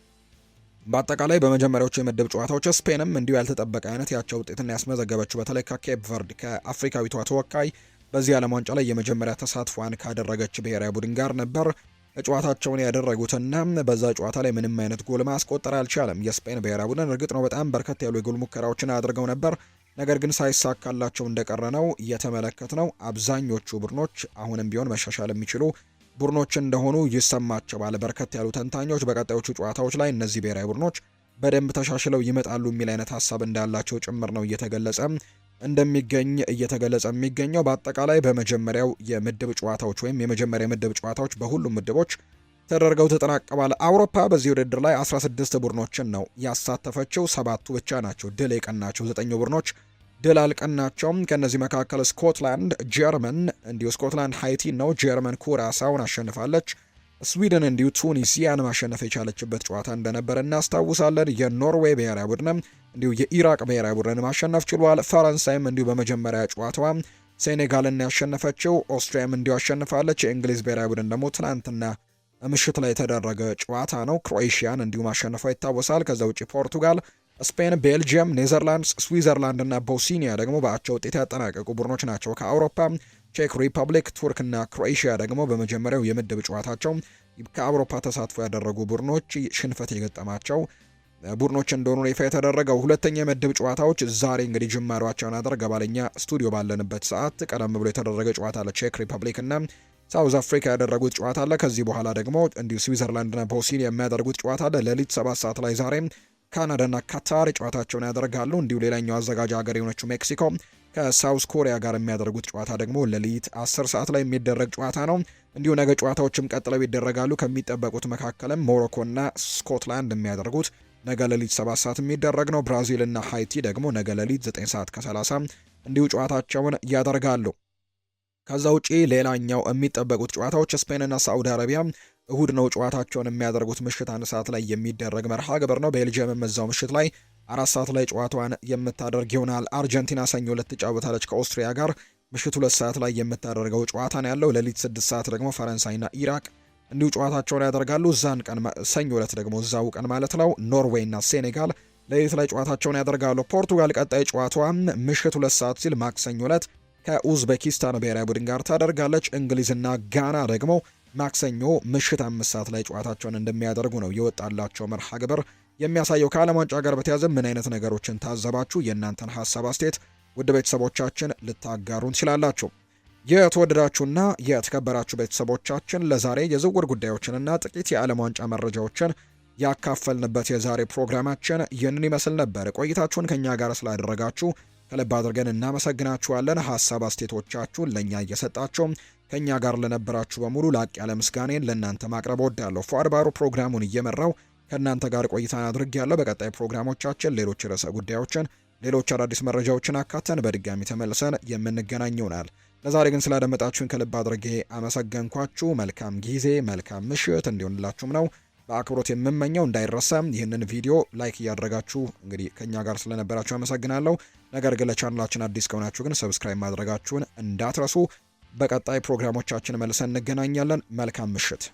በአጠቃላይ በመጀመሪያዎቹ የምድብ ጨዋታዎች ስፔንም እንዲሁ ያልተጠበቀ አይነት ያቸው ውጤትን ያስመዘገበችው በተለይ ከኬፕ ቨርድ ከአፍሪካዊቷ ተወካይ በዚህ ዓለም ዋንጫ ላይ የመጀመሪያ ተሳትፏን ካደረገች ብሔራዊ ቡድን ጋር ነበር ጨዋታቸውን ያደረጉትና በዛ ጨዋታ ላይ ምንም አይነት ጎል ማስቆጠር አልቻለም የስፔን ብሔራዊ ቡድን። እርግጥ ነው በጣም በርከት ያሉ የጎል ሙከራዎችን አድርገው ነበር፣ ነገር ግን ሳይሳካላቸው እንደቀረ ነው የተመለከትነው። አብዛኞቹ ቡድኖች አሁንም ቢሆን መሻሻል የሚችሉ ቡድኖች እንደሆኑ ይሰማቸዋል በርከት ያሉ ተንታኞች። በቀጣዮቹ ጨዋታዎች ላይ እነዚህ ብሔራዊ ቡድኖች በደንብ ተሻሽለው ይመጣሉ የሚል አይነት ሀሳብ እንዳላቸው ጭምር ነው እየተገለጸ የሚገኘው። በአጠቃላይ በመጀመሪያው የምድብ ጨዋታዎች ወይም የመጀመሪያ የምድብ ጨዋታዎች በሁሉም ምድቦች ተደርገው ተጠናቀዋል። አውሮፓ በዚህ ውድድር ላይ 16 ቡድኖችን ነው ያሳተፈችው። 7ቱ ብቻ ናቸው ድል የቀናቸው። 9 ቡድኖች ድል አልቀናቸውም። ከነዚህ መካከል ስኮትላንድ፣ ጀርመን እንዲሁ ስኮትላንድ ሃይቲ ነው፣ ጀርመን ኩራሳውን አሸንፋለች። ስዊድን እንዲሁ ቱኒሲያን ማሸነፍ የቻለችበት ጨዋታ እንደነበረ እናስታውሳለን። የኖርዌይ ብሔራዊ ቡድንም እንዲሁ የኢራቅ ብሔራዊ ቡድን ማሸነፍ ችሏል። ፈረንሳይም እንዲሁ በመጀመሪያ ጨዋታዋ ሴኔጋልን ያሸነፈችው፣ ኦስትሪያም እንዲሁ አሸንፋለች። የእንግሊዝ ብሔራዊ ቡድን ደግሞ ትናንትና ምሽት ላይ የተደረገ ጨዋታ ነው ክሮኤሽያን እንዲሁ ማሸነፏ ይታወሳል። ከዛ ውጪ ፖርቱጋል፣ ስፔን፣ ቤልጂየም፣ ኔዘርላንድስ፣ ስዊዘርላንድ እና ቦስኒያ ደግሞ በአቻ ውጤት ያጠናቀቁ ቡድኖች ናቸው። ከአውሮፓ ቼክ ሪፐብሊክ፣ ቱርክ እና ክሮኤሽያ ደግሞ በመጀመሪያው የምድብ ጨዋታቸው ከአውሮፓ ተሳትፎ ያደረጉ ቡድኖች ሽንፈት የገጠማቸው ቡድኖች እንደሆኑ ይፋ የተደረገው። ሁለተኛ የምድብ ጨዋታዎች ዛሬ እንግዲህ ጅማሯቸውን አድርገዋል። እኛ ስቱዲዮ ባለንበት ሰዓት ቀደም ብሎ የተደረገ ጨዋታ አለ። ቼክ ሪፐብሊክ እና ሳውዝ አፍሪካ ያደረጉት ጨዋታ አለ። ከዚህ በኋላ ደግሞ እንዲሁ ስዊዘርላንድና ቦስኒያ የሚያደርጉት ጨዋታ አለ። ሌሊት 7 ሰዓት ላይ ዛሬ ካናዳና ካታር ጨዋታቸውን ያደርጋሉ። እንዲሁ ሌላኛው አዘጋጅ ሀገር የሆነችው ሜክሲኮ ከሳውዝ ኮሪያ ጋር የሚያደርጉት ጨዋታ ደግሞ ሌሊት 10 ሰዓት ላይ የሚደረግ ጨዋታ ነው። እንዲሁ ነገ ጨዋታዎችም ቀጥለው ይደረጋሉ። ከሚጠበቁት መካከልም ሞሮኮና ስኮትላንድ የሚያደርጉት ነገ ሌሊት 7 ሰዓት የሚደረግ ነው። ብራዚልና ሃይቲ ደግሞ ነገ ሌሊት 9 ሰዓት ከ30 እንዲሁ ጨዋታቸውን ያደርጋሉ። ከዛ ውጪ ሌላኛው የሚጠበቁት ጨዋታዎች ስፔንና ሳዑዲ አረቢያ እሁድ ነው ጨዋታቸውን የሚያደርጉት። ምሽት 1 ሰዓት ላይ የሚደረግ መርሃ ግብር ነው። ቤልጅየም እዛው ምሽት ላይ 4 ሰዓት ላይ ጨዋታዋን የምታደርግ ይሆናል። አርጀንቲና ሰኞ ዕለት ትጫወታለች ከኦስትሪያ ጋር። ምሽት 2 ሰዓት ላይ የምታደርገው ጨዋታ ነው ያለው። ሌሊት 6 ሰዓት ደግሞ ፈረንሳይና ኢራቅ እንዲሁ ጨዋታቸውን ያደርጋሉ። እዛን ቀን ሰኞ ዕለት ደግሞ እዛው ቀን ማለት ነው ኖርዌይና ሴኔጋል ሌሊት ላይ ጨዋታቸውን ያደርጋሉ። ፖርቱጋል ቀጣይ ጨዋታዋን ምሽት 2 ሰዓት ሲል ማክሰኞ ዕለት ከኡዝቤኪስታን ብሔራዊ ቡድን ጋር ታደርጋለች። እንግሊዝና ጋና ደግሞ ማክሰኞ ምሽት 5 ሰዓት ላይ ጨዋታቸውን እንደሚያደርጉ ነው የወጣላቸው መርሃ ግብር የሚያሳየው። ከዓለም ዋንጫ ጋር በተያያዘ ምን አይነት ነገሮችን ታዘባችሁ? የእናንተን ሀሳብ አስተያየት ውድ ቤተሰቦቻችን ልታጋሩን ትችላላችሁ። የተወደዳችሁና የተከበራችሁ ቤተሰቦቻችን ለዛሬ የዝውውር ጉዳዮችንና ጥቂት የዓለም ዋንጫ መረጃዎችን ያካፈልንበት የዛሬ ፕሮግራማችን ይህንን ይመስል ነበር። ቆይታችሁን ከኛ ጋር ስላደረጋችሁ ከልብ አድርገን እናመሰግናችኋለን። ሀሳብ አስተያየቶቻችሁን ለእኛ እየሰጣችሁ ከእኛ ጋር ለነበራችሁ በሙሉ ላቅ ያለ ምስጋኔን ለእናንተ ማቅረብ ወዳለሁ። ፏድ ባሩ ፕሮግራሙን እየመራው ከእናንተ ጋር ቆይታን አድርጌያለሁ። በቀጣይ ፕሮግራሞቻችን ሌሎች ርዕሰ ጉዳዮችን፣ ሌሎች አዳዲስ መረጃዎችን አካተን በድጋሚ ተመልሰን የምንገናኝ ይሆናል። ለዛሬ ግን ስላደመጣችሁን ከልብ አድርጌ አመሰገንኳችሁ። መልካም ጊዜ፣ መልካም ምሽት እንዲሆንላችሁም ነው በአክብሮት የምመኘው። እንዳይረሳም ይህንን ቪዲዮ ላይክ እያደረጋችሁ እንግዲህ ከኛ ጋር ስለነበራችሁ አመሰግናለሁ። ነገር ግን ለቻናላችን አዲስ ከሆናችሁ ግን ሰብስክራይብ ማድረጋችሁን እንዳትረሱ። በቀጣይ ፕሮግራሞቻችን መልሰን እንገናኛለን። መልካም ምሽት።